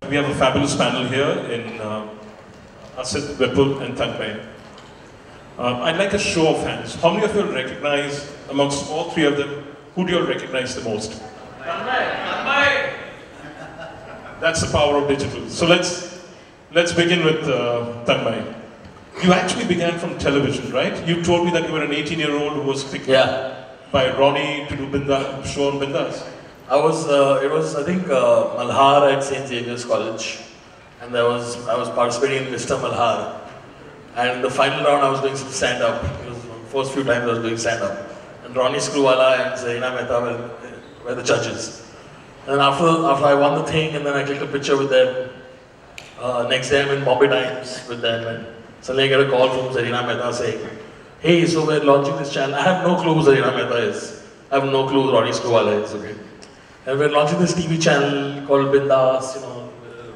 We have a fabulous panel here in Asit, Vipul and Tanmay. I'd like a show of hands. How many of you recognize, amongst all three of them, who do you all recognize the most? Tanmay! That's the power of digital. So let's begin with Tanmay. You actually began from television, right? You told me that you were an 18-year-old who was picked by Ronnie to do show on Bindas. I was Malhar at St. Xavier's College, and I was participating in Mr. Malhar. And in the final round I was doing some stand-up. It was the first few times I was doing stand-up. And Ronnie Screwwala and Zarina Mehta were the judges. And after I won the thing, and then I clicked a picture with them. Next day I'm in Bombay Times with them, and suddenly I get a call from Zarina Mehta saying, "Hey, so we're launching this channel." I have no clue who Zarina Mehta is. I have no clue who Ronnie Screwwala is, okay? And we're launching this TV channel called Bindas,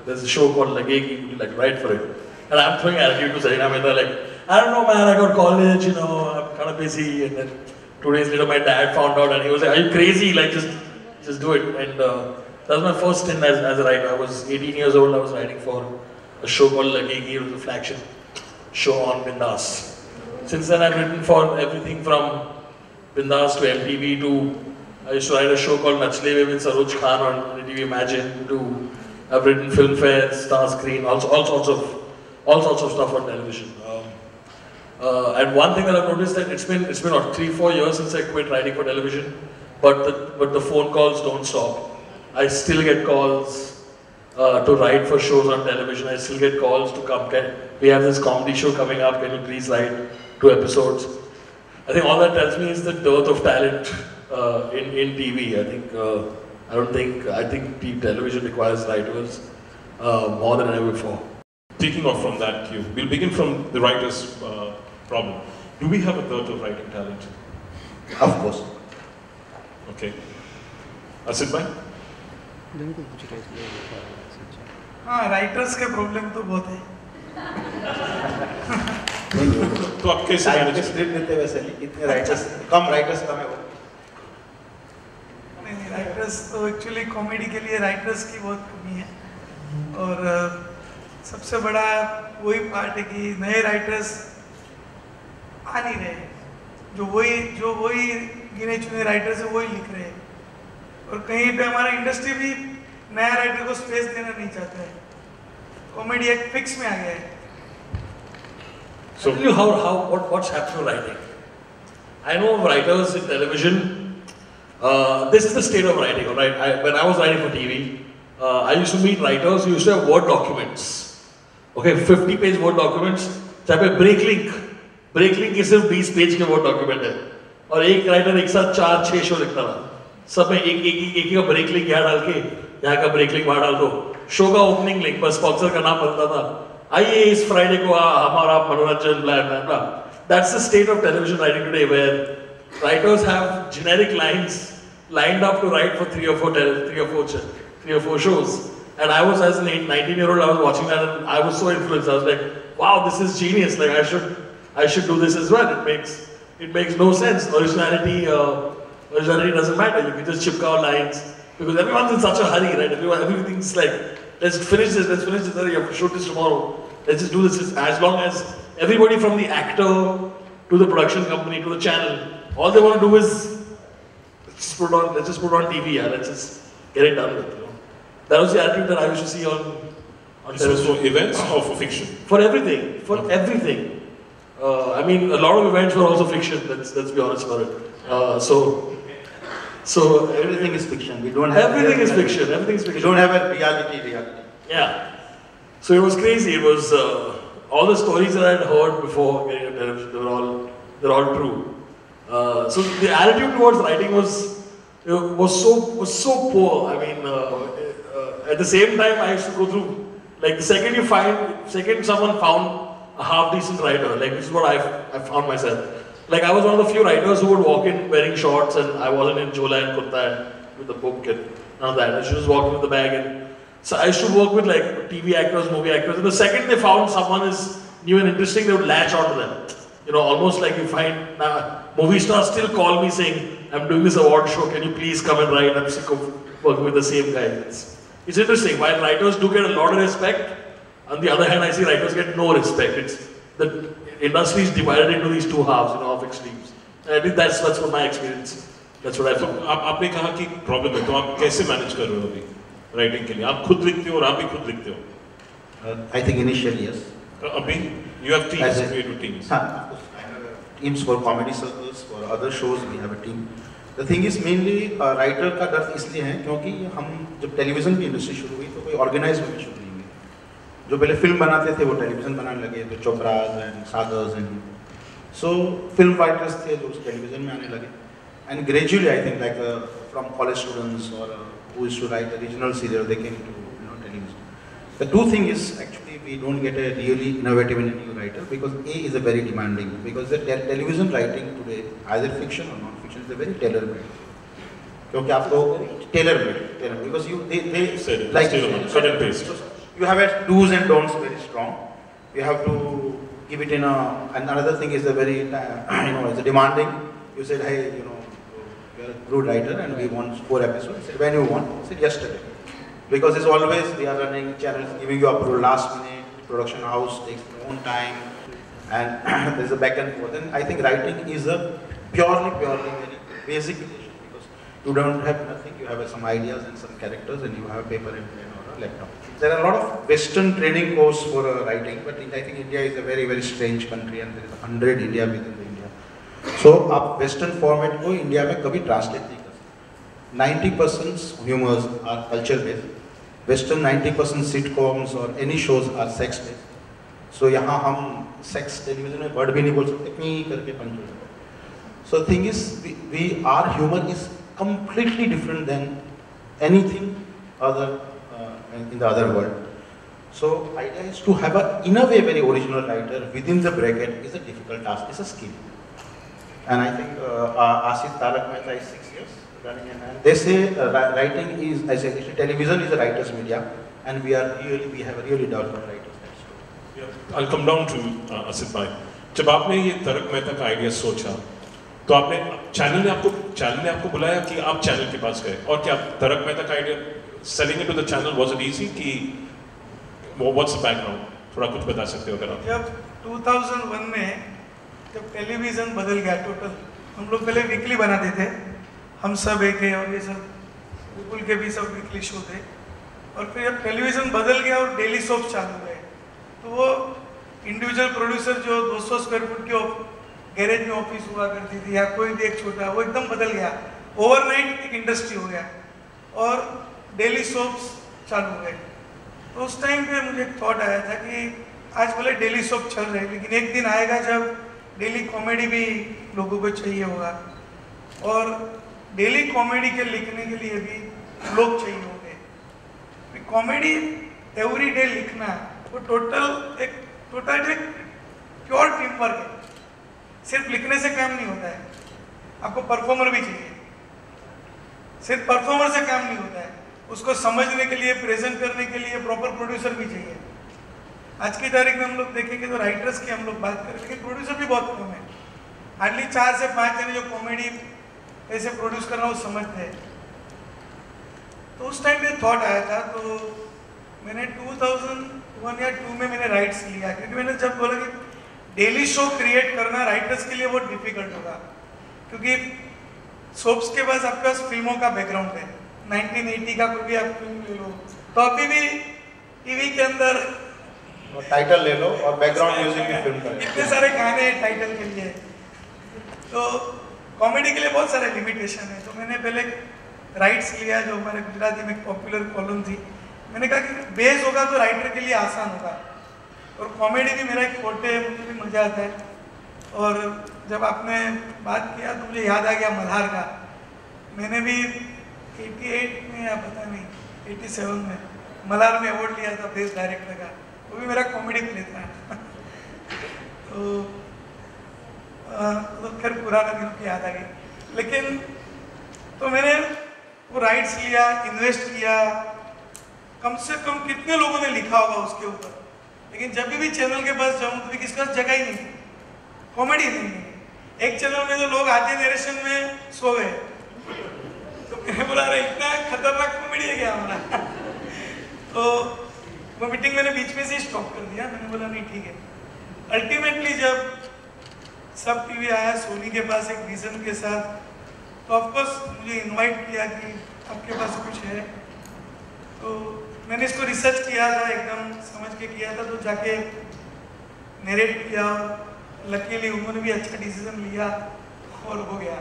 there's a show called Lagegi, would you like write for it? And I'm throwing attitude to Zarina Mehta, like, I don't know man, I got college, I'm kind of busy. And then 2 days later my dad found out and he was like, are you crazy? Like, just do it. And that was my first stint as a writer. I was 18 years old, I was writing for a show called Lagegi. It was a flagship show on Bindas. Since then I've written for everything from Bindas to MTV to, I used to write a show called Nachlewe with Saroj Khan on TV Imagine to, I've written Filmfare, Star Screen, all sorts of stuff on television. And one thing that I've noticed that it's been what, 3-4 years since I quit writing for television, but the phone calls don't stop. I still get calls to write for shows on television. I still get calls to come. We have this comedy show coming up. Can you please write 2 episodes? I think all that tells me is the dearth of talent in TV. I think television requires writers more than ever before. Taking off from that cue, we'll begin from the writer's problem. Do we have a dearth of writing talent? Of course. Okay. Asit bhai? हाँ, writers के problem तो बहुत है. तो आप कैसे manage script देते वैसे नहीं, इतने राइटर्स कम है वो. नहीं, राइटर्स तो एक्चुअली कॉमेडी के लिए राइटर्स की बहुत कमी है और सबसे बड़ा वही पार्ट है कि नए राइटर्स आ नहीं रहे, जो वही गिने चुने राइटर्स है वही लिख रहे हैं और कहीं पे हमारा इंडस्ट्री भी नया राइटर को स्पेस देना नहीं चाहता है. कॉमेडी एक फिक्स में आ गया है. So I'll tell you what's happened to writing. I know of writers in television. This is the state of writing, right? When I was writing for TV, I used to meet writers who used to have Word documents. Okay, 50-page Word documents. जहाँ पे break link की सिर्फ 20 page के Word document है. और एक writer एक साथ 4-6 शो लिखता था. सब में एक का break link यहाँ डाल के, यहाँ का break link वहाँ डाल दो. शो का opening link पर sponsor का नाम बनता था. आइए इस फ्राइडे को हमारा मनोरंजन blah. That's the state of television writing today, where writers have generic lines lined up to write for 3 or 4 shows. And I was, as an 19-year-old, I was watching that and I was so influenced. I was like, wow, this is genius. Like I should do this as well. It makes no sense. Originality doesn't matter. You can just chipka lines because everyone's in such a hurry, right? Everything's like, let's finish this. You have to shoot this tomorrow. Let's just do this. As long as everybody from the actor to the production company to the channel, all they want to do is let's just put it on TV. Let's just get it done with. That was the attitude that I used to see on television. For events or for fiction? For everything. Everything. I mean, a lot of events were also fiction. Let's be honest about it. So everything is fiction. We don't have everything is fiction. Everything is fiction. We don't have a reality. Yeah. So it was crazy. It was all the stories that I had heard before getting on television. They're all true. So the attitude towards writing was so poor. I mean, at the same time, I used to go through, like the second someone found a half decent writer, like this is what I found myself. Like I was one of the few writers who would walk in wearing shorts and I wasn't in chola and kurta and with a book and none of that. I should just walk in with the bag and so I used to work with like TV actors, movie actors, and the second they found someone is new and interesting, they would latch onto them. Almost like you find movie stars still call me saying, I'm doing this award show, can you please come and write? I'm sick of working with the same guy. it's interesting. While writers do get a lot of respect, on the other hand, I see writers get no respect. It's the industry is divided into these two halves, you know, of extremes. And I think that's what my experience is. That's what I feel. आपने कहा कि problem है, तो आप कैसे manage कर रहे हो अभी राइटिंग के लिए? आप खुद लिखते हो और आप भी खुद लिखते हो? I think initially yes. अभी you have teams, creative teams. हाँ, of course. I have teams for comedy circles, for other shows we have a team. The thing is mainly writer का डर इसलिए है क्योंकि हम जब टेलीविज़न की इंडस्ट्री शुरू हुई तो कोई ऑर्गेनाइज में शुरू नहीं हुई। जो पहले फिल्म बनाते थे वो टेलीविज़न बनाने लगे, तो Chopras and Sagars and so film fighters थे जो टेलीविज़न में आने लगे। And gradually, I think, like from college students or who used to write a regional serial, they came to television. The two thing is actually we don't get a really innovative and new writer because A is a very demanding, because the television writing today, either fiction or non-fiction, is a very tailor-made. क्योंकि आपको tailor-made, because they like cut and paste. You have a do's and don'ts very strong. You have to give it in a. And another thing is a very it's a demanding. You said, hey, we are a good writer and we want 4 episodes. I said, when you want? I said, yesterday. Because it's always, they are running channels, giving you approval last minute, production house takes their own time, and there's a back and forth. And I think writing is a purely very basic relation, because you don't have nothing, you have some ideas and some characters, and you have a paper and pen or a laptop. There are a lot of Western training course for writing, but I think India is a very strange country, and there is 100 India within the India. So आप western format को India में कभी translate नहीं कर सकते। 90% humours are culture based, western 90% sitcoms और any shows are sex based. So यहाँ हम सेक्स टेलीविजन में वर्ड भी नहीं बोल सकते, पी करके पंच हो जाता है। So thing is we are humour is completely different than anything other in the other world. So idea is to have in a way very original writer within the bracket is a difficult task, it's a skill. And I think Asit Tarak Mehta is 6 years running and they say writing is, I say television is a writer's media, and we have a really developed writers. Yeah, I'll come down to Asit bhai. जब आपने ये तारक मेहता का idea सोचा, तो आपने channel ने आपको बुलाया कि आप चैनल के पास गए, और क्या तारक मेहता का idea selling it to the channel was it easy कि व्हाट्स द बैकग्राउंड, थोड़ा कुछ बता सकते हो अगर आप? जब 2001 में जब टेलीविज़न बदल गया टोटल, हम लोग पहले वीकली बनाते थे, हम सब एक है और ये सब विपुल के भी सब वीकली शो थे, और फिर जब टेलीविज़न बदल गया और डेली सोप चालू हुए, तो वो इंडिविजुअल प्रोड्यूसर जो 200 स्क्वायर फुट की गैरेज में ऑफिस हुआ करती थी या कोई भी एक छोटा, वो एकदम बदल गया, ओवरनाइट एक इंडस्ट्री हो गया और डेली सोप्स चालू हो गए। तो उस टाइम पे मुझे एक थॉट आया था कि आज भले डेली सोप चल रहे हैं, लेकिन एक दिन आएगा जब डेली कॉमेडी भी लोगों को चाहिए होगा, और डेली कॉमेडी के लिखने के लिए भी लोग चाहिए होंगे। कॉमेडी एवरी डे लिखना वो टोटल एक प्योर टीम वर्क है। सिर्फ लिखने से काम नहीं होता है, आपको परफॉर्मर भी चाहिए। सिर्फ परफॉर्मर से काम नहीं होता है, उसको समझने के लिए, प्रेजेंट करने के लिए प्रॉपर प्रोड्यूसर भी चाहिए। आज की तारीख में हम लोग देखेंगे तो राइटर्स की हम लोग बात करें, लेकिन प्रोड्यूसर भी बहुत कम है। हार्डली 4 से 5 जने जो कॉमेडी ऐसे प्रोड्यूस करना वो समझते हैं। तो उस टाइम पे थॉट आया था, तो मैंने 2001 या 2 में मैंने राइट्स लिया, क्योंकि मैंने जब बोला कि डेली शो क्रिएट करना राइटर्स के लिए बहुत डिफिकल्ट होगा, क्योंकि सोप्स के पास आपके पास फिल्मों का बैकग्राउंड है। 1980 का कोई भी आप फिल्म ले लो, तो अभी भी टीवी के अंदर टाइटल ले लो और बैकग्राउंड म्यूजिक भी फिल्म का, इतने सारे गाने हैं टाइटल के लिए, तो कॉमेडी के लिए बहुत सारे लिमिटेशन है। तो मैंने पहले राइट्स लिया, जो हमारे गुजराती में पॉपुलर कॉलम थी, मैंने कहा कि बेस होगा तो राइटर के लिए आसान होगा, और कॉमेडी भी मेरा एक फोटे है, मुझे भी मज़ा आता है। और जब आपने बात किया तो मुझे याद आ गया मल्हार का। मैंने भी 88 में या पता नहीं 87 में मल्हार में अवार्ड लिया था बेस्ट डायरेक्टर का, वो भी मेरा कॉमेडी प्ले था। तो खैर पुराना दिन की याद आ गई, लेकिन तो मैंने वो राइट्स लिया, इन्वेस्ट किया, कम से कम कितने लोगों ने लिखा होगा उसके ऊपर, लेकिन जब भी चैनल के पास जाऊँ तो किसके पास जगह ही नहीं, कॉमेडी नहीं है। एक चैनल में तो लोग आधे नरेशन में सो गए, तो मैंने बोला अरे इतना खतरनाक कॉमेडी है क्या हमारा। तो वो मीटिंग मैंने बीच में से ही स्टॉप कर दिया, मैंने बोला नहीं ठीक है। अल्टीमेटली जब सब टीवी आया सोनी के पास एक विजन के साथ, तो ऑफकोर्स मुझे इनवाइट किया कि आपके पास कुछ है, तो मैंने इसको रिसर्च किया था, एकदम समझ के किया था, तो जाके नरेट किया। लकीली उन्होंने भी अच्छा डिसीजन लिया और हो गया।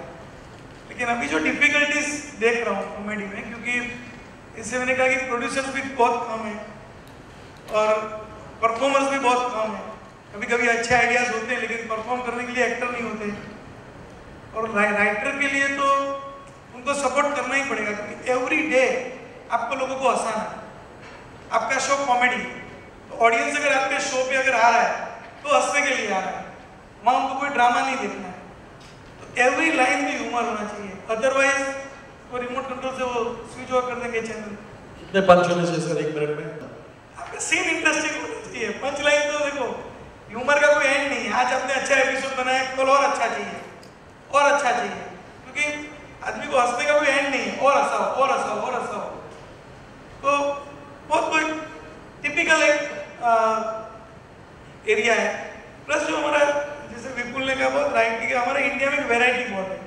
लेकिन अभी जो डिफिकल्टीज देख रहा हूँ कॉमेडी में, क्योंकि इससे मैंने कहा कि प्रोड्यूसर्स भी बहुत कम है और परफॉर्मर्स भी बहुत कम है। कभी कभी अच्छे आइडियाज होते हैं लेकिन परफॉर्म करने के लिए एक्टर नहीं होते, और राइटर के लिए तो उनको सपोर्ट करना ही पड़ेगा, क्योंकि एवरी डे आपको लोगों को हंसाना है। आपका शो कॉमेडी, तो ऑडियंस अगर आपके शो पे अगर आ रहा है तो हंसने के लिए आ रहा है, वहाँ उनको कोई ड्रामा नहीं देखना है। तो एवरी लाइन में ह्यूमर होना चाहिए, अदरवाइज वो रिमोट कंट्रोल से वो स्विच ऑफ कर देंगे चैनल। कितने पंच होने चाहिए सर 1 मिनट में? आपका सीन इंटरेस्टिंग होना चाहिए। पंच लाइन तो देखो ह्यूमर का कोई एंड नहीं है। आज आपने अच्छा एपिसोड बनाया, कल और अच्छा चाहिए और अच्छा चाहिए, क्योंकि आदमी को हंसने का कोई एंड नहीं है, और हंसाओ और हंसाओ और हंसाओ। तो बहुत कोई टिपिकल एक एरिया है। प्लस जो हमारा, जैसे विपुल ने कहा बहुत राइट है, हमारे इंडिया में वेराइटी बहुत है।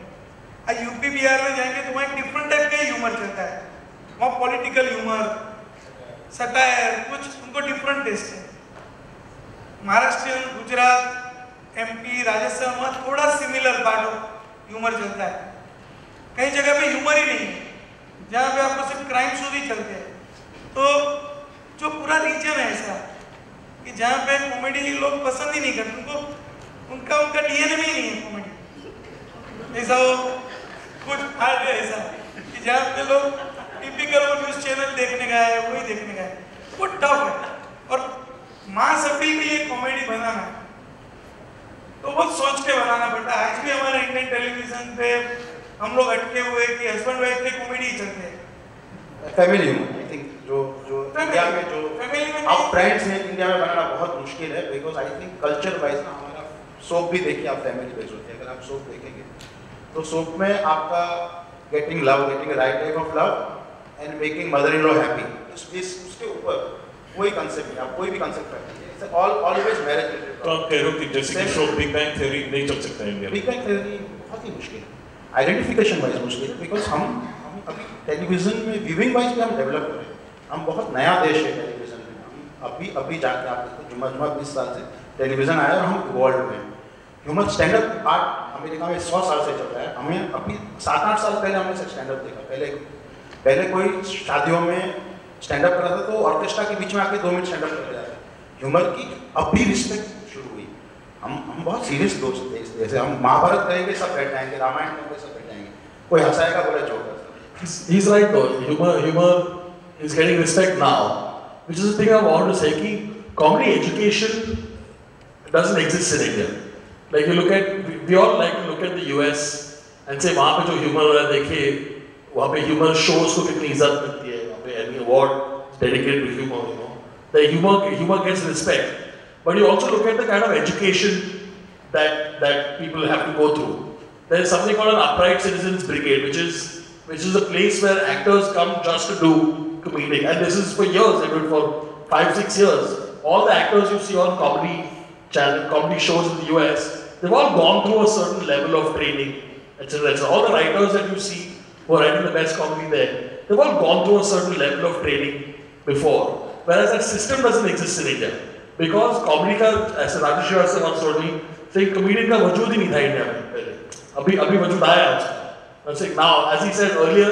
आज यूपी बिहार में जाएंगे तो वहाँ एक डिफरेंट टाइप का ह्यूमर चलता है, वहाँ पॉलिटिकल ह्यूमर, सटायर, कुछ उनको डिफरेंट टेस्ट है। महाराष्ट्र, गुजरात, एमपी, राजस्थान, वहाँ थोड़ा सिमिलर पार्ट ऑफ ह्यूमर चलता है। कई जगह पे ह्यूमर ही नहीं है, जहाँ पे आपको सिर्फ क्राइम शो ही चलते हैं। तो जो पूरा रीजन है ऐसा कि जहाँ पे कॉमेडी लोग पसंद ही नहीं करते, उनका डीएनए में ही नहीं है कॉमेडी। ऐसा वो कुछ हार्ड है ऐसा कि जहाँ पे लोग टिपिकल वो न्यूज़ चैनल देखने गए है, वही देखने गए, वो टफ है। और मास अपील के लिए कॉमेडी बनाना तो बहुत सोच के बनाना पड़ता है। आज भी हमारे इंडियन टेलीविजन पे हम लोग अटके हुए कि हस्बैंड वाइफ के कॉमेडी ही चलते हैं। फैमिली आई थिंक जो इंडिया में जो फैमिली में आप फ्रेंड्स हैं इंडिया में बनाना बहुत मुश्किल है, because I think culture wise ना हमारा सोप भी देखिए आप, फैमिली बेस्ड होती है। अगर आप सोप देखेंगे तो सोप में आपका getting love, getting right type of love and making mother in law happy, उसके ऊपर कोई कंसेप्ट नहीं, आप कोई भी कंसेप्ट रखिए, ऑलवेज मैरिज रिलेटेड। तो आप कह रहे हो कि जैसे कि शो बिग बैंग थ्योरी नहीं चल सकता है इंडिया में? बिग बैंग थ्योरी बहुत ही मुश्किल है, आइडेंटिफिकेशन वाइज मुश्किल है, बिकॉज हम अभी टेलीविजन में व्यूइंग वाइज भी हम डेवलप कर रहे हैं। हम बहुत नया देश है टेलीविजन में, हम अभी जाके आप देखो जुम्मा 20 साल से टेलीविजन आया और हम इवॉल्व हुए हैं। ह्यूमन स्टैंडअप आर्ट अमेरिका में 100 साल से चल रहा है, हमें अभी 7-8 साल पहले हमने स्टैंडअप देखा। पहले कोई शादियों में स्टैंडअप कर रहा था तो ऑर्केस्ट्रा के बीच में आके 2 मिनट स्टैंडअप कर जाते। ह्यूमर की अब भी रिस्पेक्ट शुरू हुई। हम बहुत सीरियस दोस्त थे, जैसे हम महाभारत करेंगे सब बैठ जाएंगे, रामायण करेंगे सब बैठ जाएंगे, कोई हंसाएगा बोले joke. He's right though. Humor is getting respect now, which is the thing I want to say. कि comedy education doesn't exist in India. Like you look at, we all like to look at the US and say वहाँ पे जो humor है देखिए, वहाँ पे humor shows को कितनी इज्जत मिलती है, वहाँ पे Emmy Award dedicated to humor, you know. The humor gets respect, but you also look at the kind of education that people have to go through. There is something called an upright citizens brigade, which is a place where actors come just to do comedic, and this is for years. They do it for 5-6 years. All the actors you see on comedy shows in the US, they've all gone through a certain level of training, etc. All the writers that you see who are writing the best comedy there, they've all gone through a certain level of training before. Whereas that system doesn't exist in India. Because comedy का, as Rajesh Srivastava once told me, saying comedian का वजूद ही नहीं था India में पहले. अभी वजूद आया है उसका. I'm saying now, as he said earlier,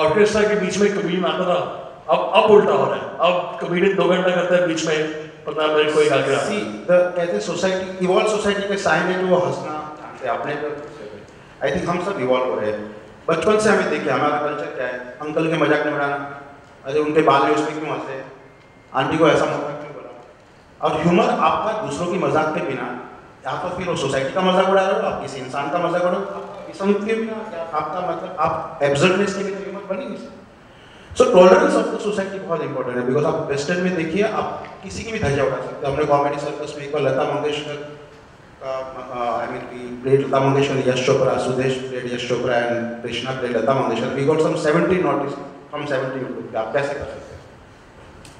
orchestra के बीच में comedian आता था. अब उल्टा हो रहा है. अब comedian 2 घंटा करता है बीच में, पता है मेरे को एक आगे. See, कहते हैं सोसाइटी, इवॉल्व सोसाइटी के साइन है जो वो हंसना जानते हैं अपने पर. I think हम सब इवॉल्व हो रहे हैं. बचपन से हमें देखिए हमारा कल्चर क्या है. अंकल के मजाक में उड़ाना, अरे उनके बाल में उसमें क्यों हंसे, आंटी को ऐसा मजाक क्यों बोला. और ह्यूमर आपका दूसरों की मजाक के बिना, या तो फिर वो सोसाइटी का मजाक उड़ा रहे हो, आप किसी इंसान का मजाक उड़ा रहे हो, किस्म के बिना आपका मतलब आप एब्सर्डनेस के बिना ह्यूमर बनी नहीं. सो टॉलरेंस ऑफ द सोसाइटी बहुत इंपॉर्टेंट है. बिकॉज आप वेस्टर्न में देखिए, आप किसी की भी धज्जा उड़ा सकते हो. हमने कॉमेडी सर्कस में एक बार Lata Mangeshkar I mean, we played Lata Mangeshkar, Yash Chopra, Sudesh played Yash Chopra, and Krishna played Lata Mangeshkar. We got some 70 notice from 70 YouTube. आप कैसे कर सकते हैं?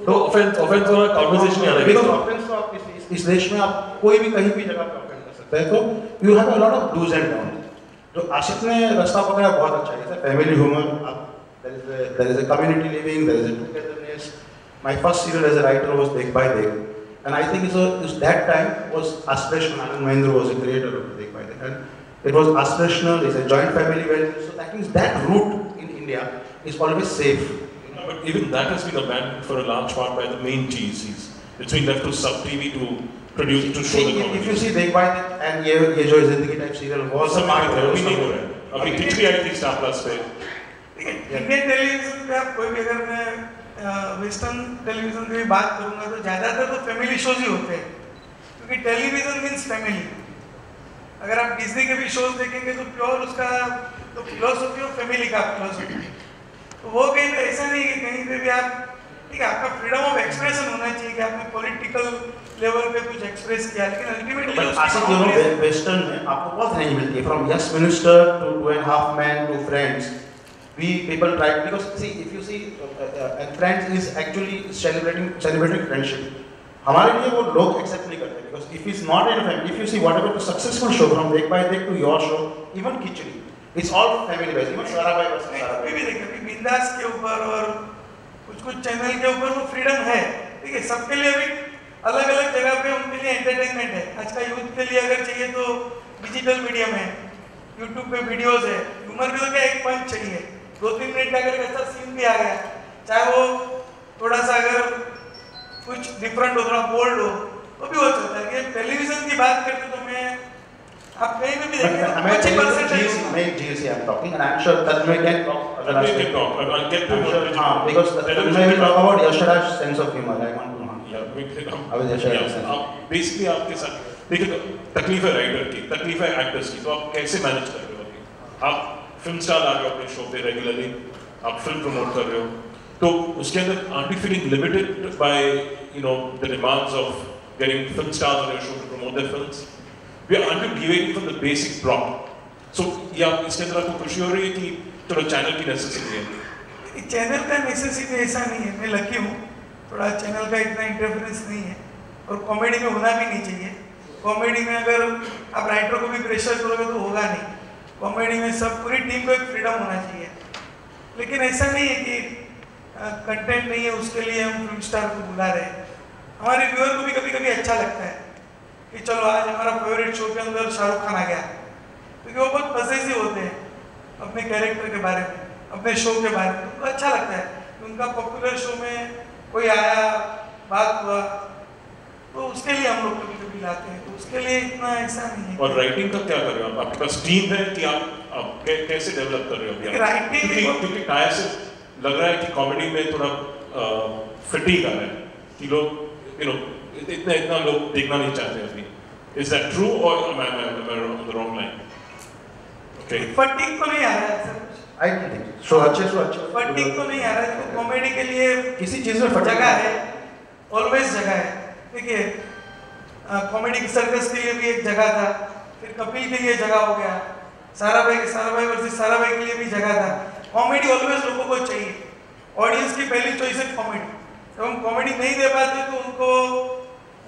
तो ऑफेंस और कॉन्वर्सेशन अलग है। बिकॉज ऑफेंस तो आप इस देश में आप कोई भी कहीं भी जगह पे ऑफेंड कर सकते हैं, तो you have a lot of dos and don'ts. तो आशिफ ने रास्ता पकड़ा बहुत अच्छा है, family humour, there is a community living, there is a togetherness. My first serial as a writer was Dekh Bhai Dekh, and I think that time was aspirational. Anand Mahindra was the creator of Dekh Bhai Dekh, and it was aspirational. It's a joint family value, so that means that route in India is always safe. But even that has been abandoned for a large part by the main GCs. It's been left to sub TV to produce, to show the comedy. If you see Dekh Bhai Dekh and ये जो जिंदगी type serial was a part of अभी नहीं हो रहा है, अभी खिचड़ी आई थी स्टार प्लस पे। इंडियन टेलीविजन पे आप कोई भी, अगर मैं वेस्टर्न टेलीविजन की भी बात करूंगा तो ज़्यादातर तो फैमिली शोज ही होते हैं, क्योंकि टेलीविजन मीन्स फैमिली। अगर आप डिज्नी के भी शोज देखेंगे तो प्योर उसका तो फिलोसफी और फैमिली का फिलोसफी, तो वो कहीं पे ऐसा नहीं कि कहीं पे भी आप, ठीक है आपका फ्रीडम ऑफ एक्सप्रेशन होना चाहिए कि आपने पॉलिटिकल लेवल पे कुछ एक्सप्रेस किया, लेकिन अल्टीमेटली वेस्टर्न में आपको बहुत रेंज मिलती है, from Yes Minister to 2.5 men to friends. We people try, because see, if you see, and Friends is actually celebrating friendship. हमारे लिए वो लोग accept नहीं करते, because if it's not in a family, if you see whatever the successful show from Dekh Bhai Dekh to your show, even Khichdi, it's all family based. Even Sarabhai versus Sarabhai भी देखिए, अभी बिंदास के ऊपर और कुछ चैनल के ऊपर वो फ्रीडम है, ठीक है, सबके लिए अभी अलग अलग जगह पे उनके लिए एंटरटेनमेंट है। आज का यूथ के लिए अगर चाहिए तो डिजिटल मीडियम है, यूट्यूब पे वीडियोस है, ह्यूमर भी तो क्या एक पंच चाहिए, 2-3 मिनट का अगर अच्छा सीन भी आ गया, चाहे वो थोड़ा सा अगर कुछ डिफरेंट हो, थोड़ा बोल्ड हो, तो भी हो सकता है। कि टेलीविजन की बात करते तो मैं आप कहीं पे भी देखें, मैं GC I'm talking, and I'm sure that we can talk. I'll get to it. हाँ, because we will talk about Yasharaj's sense of humor. I want to know. Yeah, I will Yasharaj's sense. Basically आपके साथ देखिए, तकलीफ है writer की, तकलीफ है actors की, तो आप कैसे मैनेज कर रहे हो? आप फिल्म स्टार आ रहे हो अपने शो पे रेगुलरली, आप फिल्म प्रमोट कर रहे हो, तो उसके अंदर aren't you feeling limited by the demands of getting film stars on your show to promote their films? We aren't you deviating from the basic plot? So या इसके अंदर आपको खुशी हो रही है कि चलो चैनल की नेसेसिटी है? चैनल का नेसेसिटी ऐसा नहीं है, मैं लकी हूँ, थोड़ा चैनल का इतना इंटरफेरेंस नहीं है, और कॉमेडी में होना भी नहीं चाहिए। कॉमेडी में अगर आप राइटर को भी प्रेशर करोगे तो होगा नहीं, कॉमेडी में सब पूरी टीम को एक फ्रीडम होना चाहिए। लेकिन ऐसा नहीं है कि कंटेंट नहीं है उसके लिए हम फिल्म स्टार को बुला रहे हैं। हमारे व्यूअर को भी कभी कभी अच्छा लगता है कि चलो आज हमारा फेवरेट शो के अंदर शाहरुख खान आ गया, क्योंकि वो बहुत पसेसिव होते हैं अपने कैरेक्टर के बारे में, अपने शो के बारे में, उनको अच्छा लगता है कि उनका पॉपुलर शो में कोई आया, बात हुआ, तो उसके लिए हम लोग कभी कभी लाते हैं, तो उसके लिए इतना ऐसा नहीं है। और राइटिंग का क्या कर रहे हो आप? आपके पास टीम है कि आप कैसे डेवलप कर रहे हो? राइटिंग क्योंकि टायर से लग रहा है कि कॉमेडी में थोड़ा फटीग आ रहा है कि लोग इतना लोग देखना नहीं चाहते अभी। Is that true or am I on the wrong line? Okay. Fatigue तो नहीं आ रहा है sir. I don't think so. अच्छे फटीग तो नहीं आ रहा है, तो कॉमेडी के लिए किसी चीज में जगह है, ऑलवेज जगह है। देखिए कॉमेडी सर्कस के लिए भी एक जगह था, फिर कपिल के लिए जगह हो गया, साराभाई वर्सेस साराभाई के लिए भी जगह था। कॉमेडी ऑलवेज लोगों को चाहिए, ऑडियंस की पहली चॉइस है कॉमेडी। जब हम कॉमेडी नहीं दे पाते तो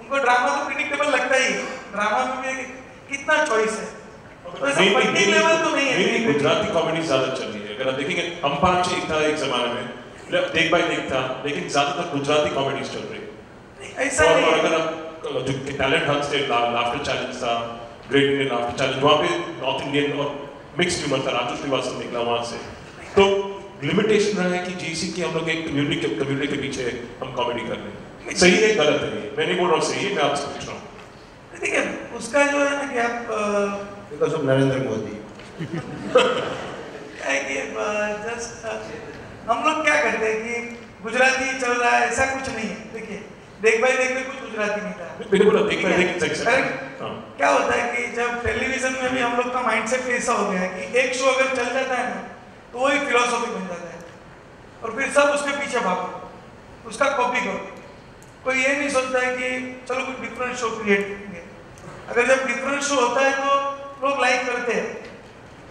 उनको ड्रामा तो प्रिडिक्टेबल लगता ही, ड्रामा में भी कितना चॉइस है, तो ऐसा फटीग लेवल तो नहीं है। गुजराती कॉमेडी ज्यादा चल रही है, अगर आप देखेंगे हम पांच एक था एक जमाने में, देख बाय देख था, लेकिन ज्यादातर गुजराती कॉमेडीज चल रही है। ऐसा नहीं, और अगर आप जो टैलेंट हंट से लाफ्टर चैलेंज था, ग्रेट इंडियन लाफ्टर चैलेंज, वहाँ पे नॉर्थ इंडियन और मिक्स्ड ह्यूमर था, राजू श्रीवास्तव निकला वहाँ से, तो लिमिटेशन रहा है कि जीसी की हम लोग एक कम्युनिटी के पीछे हम कॉमेडी कर रहे हैं। सही है गलत है? मैं नहीं बोल रहा हूँ सही है, मैं आपसे पूछ रहा हूँ। ठीक है, उसका जो है ना कि आप because of Narendra Modi just हम लोग क्या करते हैं कि गुजराती चल रहा है, ऐसा कुछ नहीं है। देखिए देख भाई देख में कुछ गुजराती नहीं था, क्या होता है कि जब टेलीविजन में भी हम लोग का माइंडसेट ऐसा हो गया है कि एक शो अगर चल जाता है ना तो वही फिलोसॉफी बन जाता है, और फिर सब उसके पीछे भागो, उसका कॉपी करो। कोई ये नहीं सोचता है कि चलो कोई डिफरेंट शो क्रिएट करेंगे। अगर जब डिफरेंट शो होता है तो लोग लाइक करते हैं।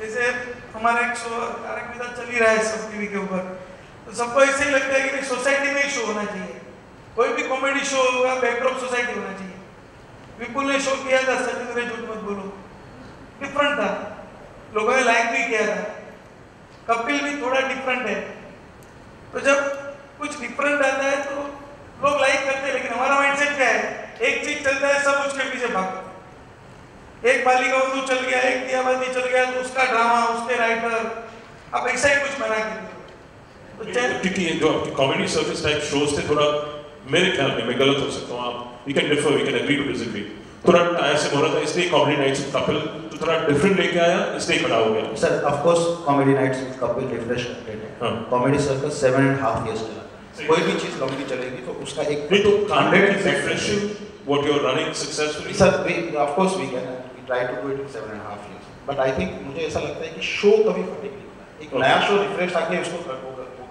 जैसे हमारा एक शो तारक मेहता चल ही रहा है सब टीवी के ऊपर, तो सबको ऐसे ही लगता है कि सोसाइटी में ही शो होना चाहिए, कोई भी कॉमेडी शो होगा बैकड्रॉप सोसाइटी होना चाहिए। विपुल ने शो किया था सचिन ने झूठ मत बोलो, डिफरेंट था, लोगों ने लाइक भी किया था। कपिल भी थोड़ा डिफरेंट है, तो जब कुछ डिफरेंट आता है तो लोग लाइक करते हैं। लेकिन हमारा माइंडसेट क्या है, एक चीज चलता है सब उसके पीछे भागो। एक बालिका वधू चल गया, एक दियाबंदी चल गया, तो उसका ड्रामा, उसके राइटर, आप ऐसा ही कुछ बना के दो। क्योंकि जो कॉमेडी सर्विस टाइप शोज थे, थोड़ा मेरे ख्याल में, मैं गलत हो सकता हूँ, आप we can differ, we can agree to disagree, थोड़ा टायर से हो रहा था, इसलिए कॉमेडी नाइट्स कपिल तो थोड़ा डिफरेंट लेके आया, इसलिए बड़ा हो गया। Sir of course Comedy Nights Kapil refresh करते हैं। कॉमेडी सर्कस 7.5 years चला। कोई भी चीज कॉमेडी चलेगी तो उसका एक नहीं तो 100 refreshing what you're running successfully. Sir we of course we can try to do it in 7.5 years, but I think मुझे ऐसा लगता है कि शो कभी फटिक नहीं होता, एक नया शो रिफ्रेश आके उसको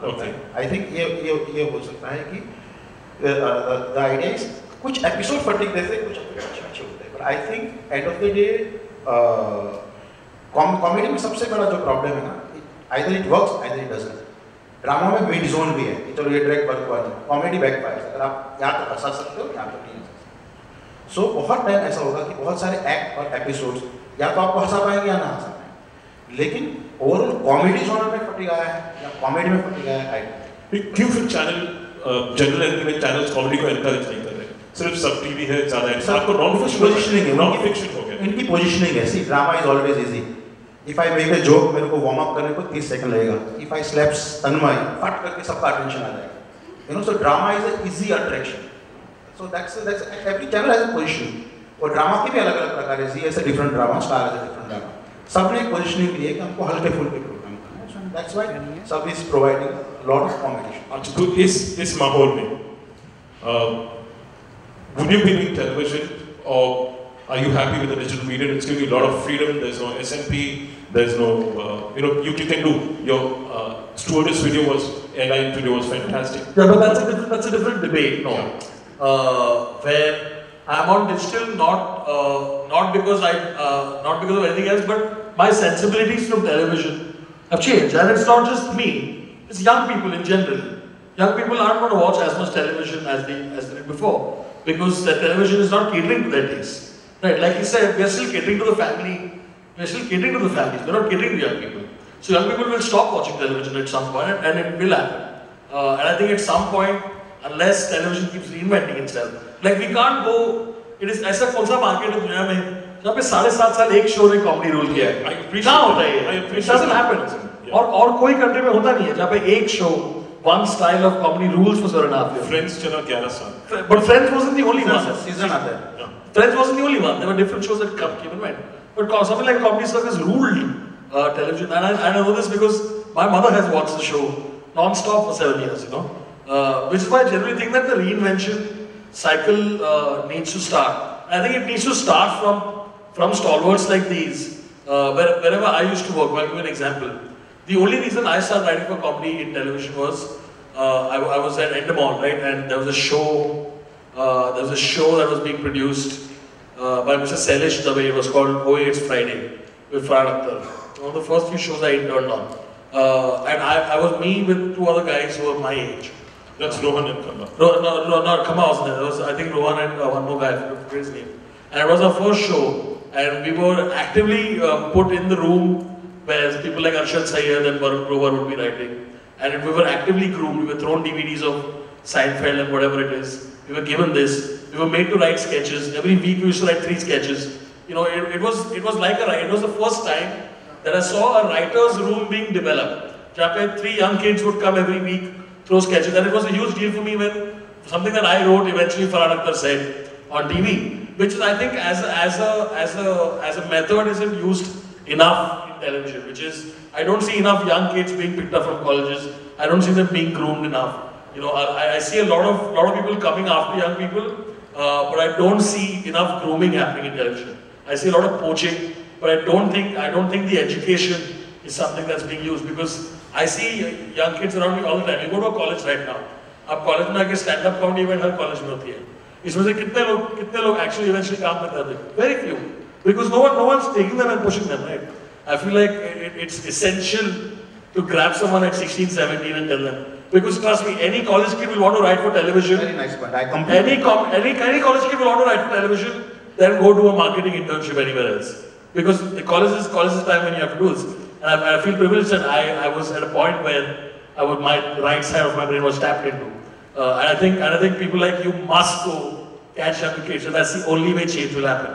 करता है। I think ये हो सकता है कि the idea is कुछ एपिसोड फटिक देते हैं, कुछ एपिसोड अच्छे होते हैं, but I think end of the day comedy में सबसे बड़ा जो प्रॉब्लम है ना, either it works either it doesn't। Drama में मिड जोन भी है कि चलो ये ट्रैक वर्क हुआ नहीं, कॉमेडी बैकफायर, अगर आप या तो हंसा सकते हो या तो नहीं हंसा सकते। सो बहुत टाइम ऐसा होगा कि बहुत सारे एक्ट और एपिसोड्स या तो आपको हंसा पाएंगे या ना हंसा पाएंगे, लेकिन ओवरऑल कॉमेडी जोनर में फटी गया है या कॉमेडी में फटी गया है। क्यों फिर channel general entertainment channels comedy को एनकरेज नहीं कर रहे, सिर्फ सब टीवी है ज़्यादा है, आपको नॉन फिक्शन पोजीशनिंग है, नॉन फिक्शन हो गया, इनकी पोजीशनिंग है। See drama is always easy, if I make a joke मेरे को वार्म अप करने को 30 सेकंड लगेगा, इफ आई स्लैप तन्मय फट करके सबका अटेंशन आ जाएगा, you know. So drama is a easy attraction, so that's every channel has a position. और ड्रामा के भी अलग अलग प्रकार है, जी ऐसे डिफरेंट ड्रामा, स्टार ऐसे डिफरेंट ड्रामा, सब ने एक पोजीशनिंग ली है कि हमको हल्के फुल्के प्रोग्राम करना है, सो दैट्स व्हाई सब is providing lot of combination. अच्छा, तो इस माहौल में would you be doing television, or are you happy with the digital medium? It's giving you a lot of freedom. There's no SMP. There's no, you can do your stewardess video was, airline video was fantastic. Yeah, but that's a different debate, no. Yeah. Where I'm on digital, not because of anything else, but my sensibilities from television have changed, and it's not just me. It's young people in general. Young people aren't going to watch as much television as they did before, because the television is not catering to their taste. Right, like you said, we are still catering to the family. We are still catering to the families. We are not catering to young people. So young people will stop watching television at some point, and it will happen. And I think at some point, unless television keeps reinventing itself, like we can't go. It is ऐसा कौन सा market है दुनिया में जहाँ पे 7.5 साल एक शो ने कॉमेडी रूल किया है? कहाँ होता है ये? It doesn't happen. और कोई कंट्री में होता नहीं है जहाँ पे एक show, one style of comedy rules for 7.5 years. Friends चला 11 साल. But Friends wasn't the only one. Season आता है। Friends wasn't the only one. There were different shows that came and went. But something like Comedy Circus ruled television, and I know this because my mother has watched the show non-stop for 7 years. You know, which is why I generally think that the reinvention cycle needs to start. I think it needs to start from stalwarts like these. Wherever I used to work, I'll give you an example. The only reason I started writing for comedy in television was I was at Endemol, right, and there was a show. There was a show that was being produced by Mr. Selish Dave. It was called Hoick, It's Friday with Farhan Akhtar. One of the first few shows I interned on, and I was me with 2 other guys who were my age. That's Rohan and Kama. No, Kama wasn't there. There was, I think, Rohan and one more guy. I forgot his name. And it was our first show, and we were actively put in the room where people like Arshad Sayyed and Varun Grover would be writing, and we were actively groomed. We were thrown DVDs of Seinfeld and whatever it is. We were given this. We were made to write sketches. Every week we used to write 3 sketches. You know, it was like it was the first time that I saw a writer's room being developed. Where 3 young kids would come every week, throw sketches, and it was a huge deal for me when something that I wrote eventually Farhan Akhtar said on TV, which is, I think, as a method isn't used enough in television. Which is, I don't see enough young kids being picked up from colleges. I don't see them being groomed enough. You know, I see a lot of people coming after young people, but I don't see enough grooming happening in television. I see a lot of poaching, but I don't think the education is something that's being used, because I see young kids around me all the time. You go to a college right now. आप college में आके stand up comedy event हर college में होती है. इसमें से कितने लोग एक्चुअली इवेंचुअली काम करते हैं? Very few, because no one's taking them and pushing them, right? I feel like it's essential to grab someone at 16, 17 and tell them, Because trust me, any college kid will want to write for television. Very nice point. I completely. Any college kid will want to write for television, then go do a marketing internship anywhere else. Because the college is time when you have to do this. And I feel privileged that I was at a point where my right side of my brain was tapped into. And I think people like you must go catch application. That's the only way change will happen.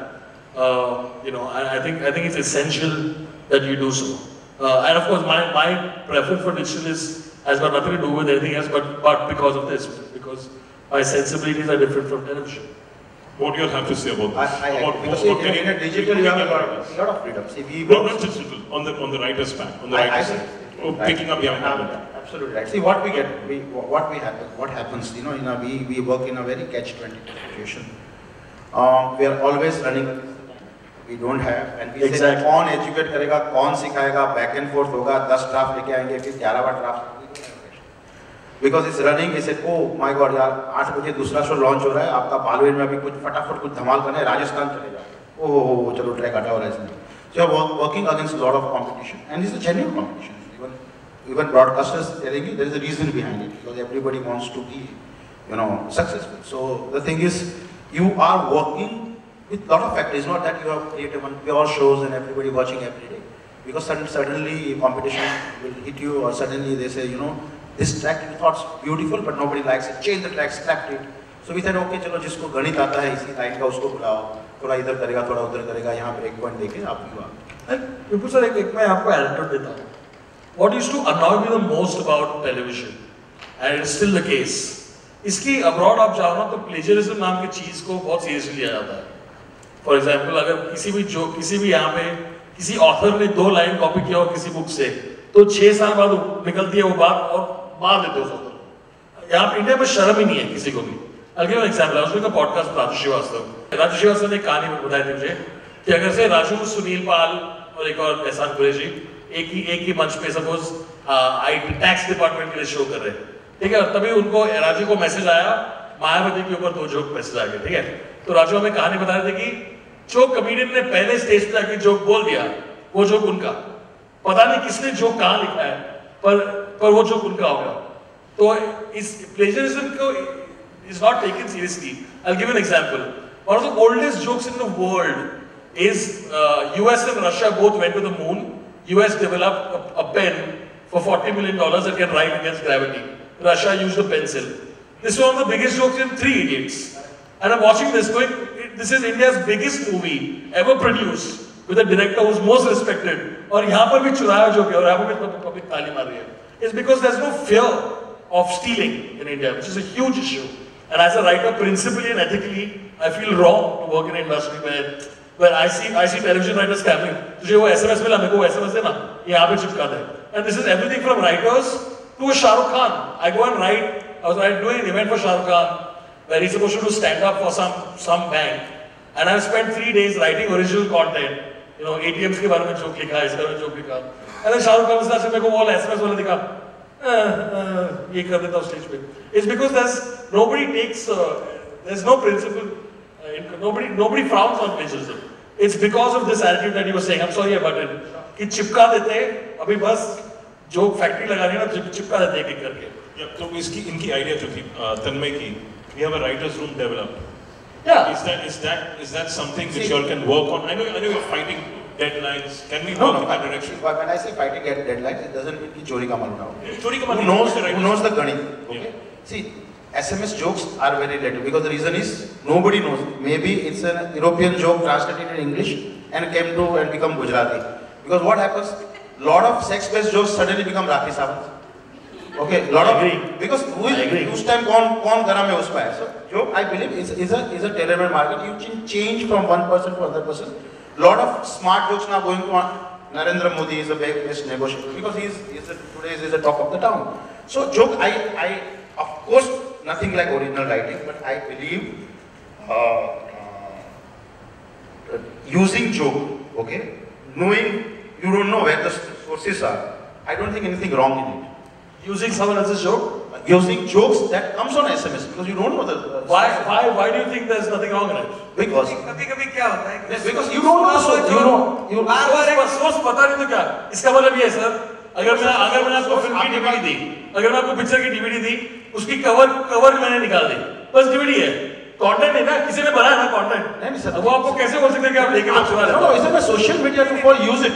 And I think it's essential that you do so. And of course, my preference for digital has got nothing to do with anything else, but because of this, because my sensibilities are different from television. What do you have to say about this? Because in a digital, you have a lot of freedom. See, not digital, on the writer's back, on the writer's side. Picking up young talent. Absolutely right. See, what happens, we work in a very catch-22 situation. We are always running. We don't have, and we say, कौन educate करेगा, कौन सिखाएगा, back and forth होगा, 10 draft लेके आएंगे, फिर 11वां draft. Because it's running, we said, oh my God यार, 8 बजे दूसरा शो लॉन्च हो रहा है, आपका बालवीर में अभी कुछ फटाफट कुछ धमाल करना है, राजस्थान चलेगा. Oh, चलो ट्रैक हटा हो रहा है इसमें. So you are working against a lot of competition, and it's a genuine competition. Even broadcasters telling you there is a reason behind it, because everybody wants to be, successful. So the thing is, you are working with a lot of factors. Not that you have created one pure shows and everybody watching every day. Because suddenly competition will hit you, or suddenly they say, this track you thought beautiful, but nobody likes it. Change the track, scrapped it. So we said, okay, चलो जिसको गणित आता है इसी line का उसको बुलाओ, थोड़ा इधर करेगा, थोड़ा उधर करेगा, यहाँ पे एक पॉइंट देके आप युवा. Vipul sir, एक मैं आपको anecdote देता हूँ. What used to annoy me the most about television, and it's still the case. इसकी abroad आप जाओ ना तो plagiarism नाम की चीज को बहुत seriously लिया जाता है. For example, अगर किसी भी यहाँ पे किसी author ने 2 लाइन कॉपी किया हो किसी बुक से, तो 6 साल बाद निकलती है वो बात और मार देते हो उसको. यहाँ पे इंडिया में शर्म ही नहीं है किसी को भी. I'll give you an example. I was doing a podcast with Raju Srivastava. Raju Srivastava ने कहानी बताई थी मुझे कि अगर से राजू, सुनील पाल और एक और एहसान कुरैशी एक ही मंच पे सपोज टैक्स डिपार्टमेंट के लिए शो कर रहे हैं, ठीक है, तभी उनको राजू को मैसेज आया, मायावती के ऊपर 2 जोक मैसेज आ गए, ठीक है. तो राजू हमें कहानी बता रहे थे कि जो कमेडियन ने पहले स्टेज पे जाके जोक बोल दिया, वो जोक उनका, पता नहीं किसने जोक कहाँ लिखा है, पर वो जोक उनका होगा. तो इस प्लेजरिज्म को is not taken seriously. I'll give you an example. One of the oldest jokes in the world is US and Russia both went to the moon. US developed a pen for $40 million that can write against gravity. Russia used a pencil. This is one of the biggest jokes in 3 Idiots. And I'm watching this going, this is India's biggest movie ever produced with a director who's most respected. And here पर भी चुराया joke है और यहाँ पर भी public ताली मार रही है. It's because there's no fear of stealing in India, which is a huge issue. And as a writer, principally and ethically, I feel wrong to work in an industry where I see television writers scamming. तुझे वो SMS मिला, मेरे को वो SMS देना, यहाँ पे चिपका दे. And this is everything from writers to a Shah Rukh Khan. I go and write. I was doing an event for Shah Rukh Khan where he's supposed to do stand-up for some bank, and I've spent 3 days writing original content. ATMs के बारे में joke लिखा, इस बारे में joke लिखा. And then Shah Rukh Khan से मेरे को वो SMS वाला दिखा. ये कर देता हूँ stage पे. It's because there's no principle. Nobody frowns on plagiarism. It's because of this attitude that you were saying. I'm sorry about it. कि चिपका देते हैं, अभी बस joke factory लगानी है ना, चिपका देते हैं एक करके. Yeah, तो इनकी idea जो थी तन्मय की, we have a writers' room developed. Yeah. Is that something which you all can work on? I know you're fighting deadlines. Can we work in that direction? When I say fighting deadlines, it doesn't mean कि चोरी का माल उठाओ. चोरी का माल who knows the गणित? Okay. See, SMS jokes are very relative because the reason is nobody knows. Maybe it's an European joke translated in English and came to and become Gujarati. Because what happens? Lot of sex-based jokes suddenly become Rakhi Sawant. Okay, lot of because उस time कौन गरम है उसमें है. So joke I believe is a tailor-made market. You change from one person to other person. Lot of smart jokes now going to Narendra Modi is a best negotiator because today is the talk of the town. So joke I of course nothing like original writing, but I believe using joke, okay, knowing you don't know where the sources are. I don't think anything wrong in it. Using someone else's joke? Using jokes that comes on SMS because you don't know the. Why do you think there's nothing wrong in it? Because कभी-कभी क्या होता है? Because you don't know the source. You know. Source पता नहीं तो क्या? इसका मतलब ये है सर, अगर मैंने आपको फिल्म की डीवीडी दी, अगर मैं आपको पिक्चर की डीवीडी दी, उसकी कवर मैंने निकाल दी, बस डीवीडी है, कंटेंट है ना, किसी ने बनाया ना कंटेंट। नहीं सर, वो आपको कैसे बोल सकते हैं कि आप लेके बच्चों वाले? No, isn't it social media to for use it?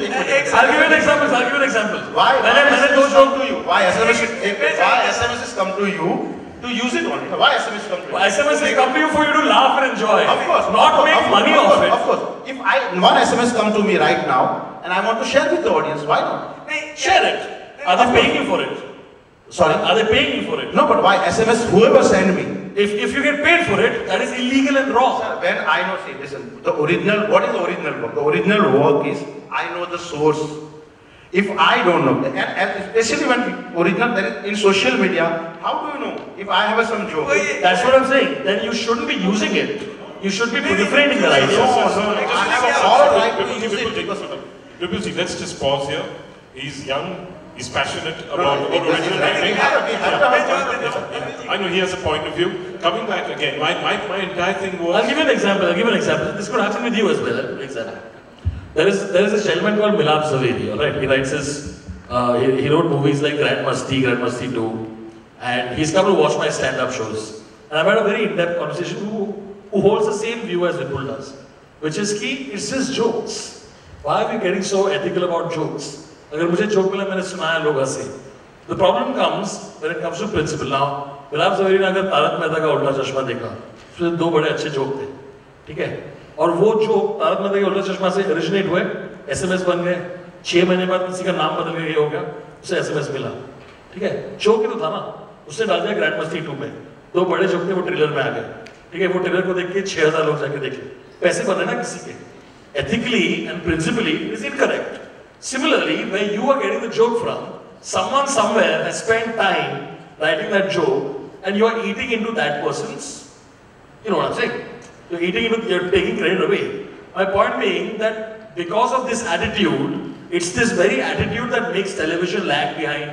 I'll give you an example. Why? मैंने दो come to you? Why SMS come to you to use it only? Why SMS come to you? SMS will come to you for you to laugh and enjoy. Of course. Not make money off it. Of course. If one SMS come to me right now and I want to share with the audience, why not? Share it. Are they paying you for it? Sorry? Are they paying you for it? No, but why SMS? Whoever send me. If you get paid for it, that is illegal and wrong. Sir, when I know, see, listen, the original, what is the original work? The original work is, I know the source. If I don't know, and especially when original, there is, in social media, how do you know? If I have some joke. That's what I'm saying. Then you shouldn't be using it. You should be proliferating the ideas. No, I have all right to use it. Vipulji, let's just pause here. He's young. He's passionate about original writing. I know he has a point of view. Coming back again, my entire thing was. I'll give you an example. This could happen with you as well. I'll give you an example. There is a gentleman called Milap Zaveri. All right, he writes his. He wrote movies like Grand Masti 2, and he's come to watch my stand-up shows. And I've had a very in-depth conversation who holds the same view as Vipul does, which is key. It's just jokes. Why are we getting so ethical about jokes? अगर मुझे joke मिला मैंने सुनाया लोग हंसे. The problem comes when it comes to principle. Now, मिलाप ज़वेरी ने अगर तारक मेहता का उल्टा चश्मा देखा, उसमें दो बड़े अच्छे जोक थे, ठीक है? और वो जोक तारक मेहता के उल्टा चश्मा से ओरिजिनेट हुए, SMS बन गए, 6 महीने बाद किसी का नाम बदल के ये हो गया, उसे SMS मिला, ठीक है? जोक ही तो था ना, उसने डाल दिया ग्रैंड मस्ती 2 में, दो बड़े जोक थे वो ट्रेलर में आ गए, ठीक है? वो ट्रेलर को देख के 6000 लोग जाके देखे, पैसे बने ना किसी के. Ethically and principally, it is incorrect. Similarly, where you are getting the joke from, someone somewhere has spent time writing that joke, and you are eating into that person's, you know what I'm saying? You're taking credit away. My point being that because of this attitude, it's this very attitude that makes television lag behind,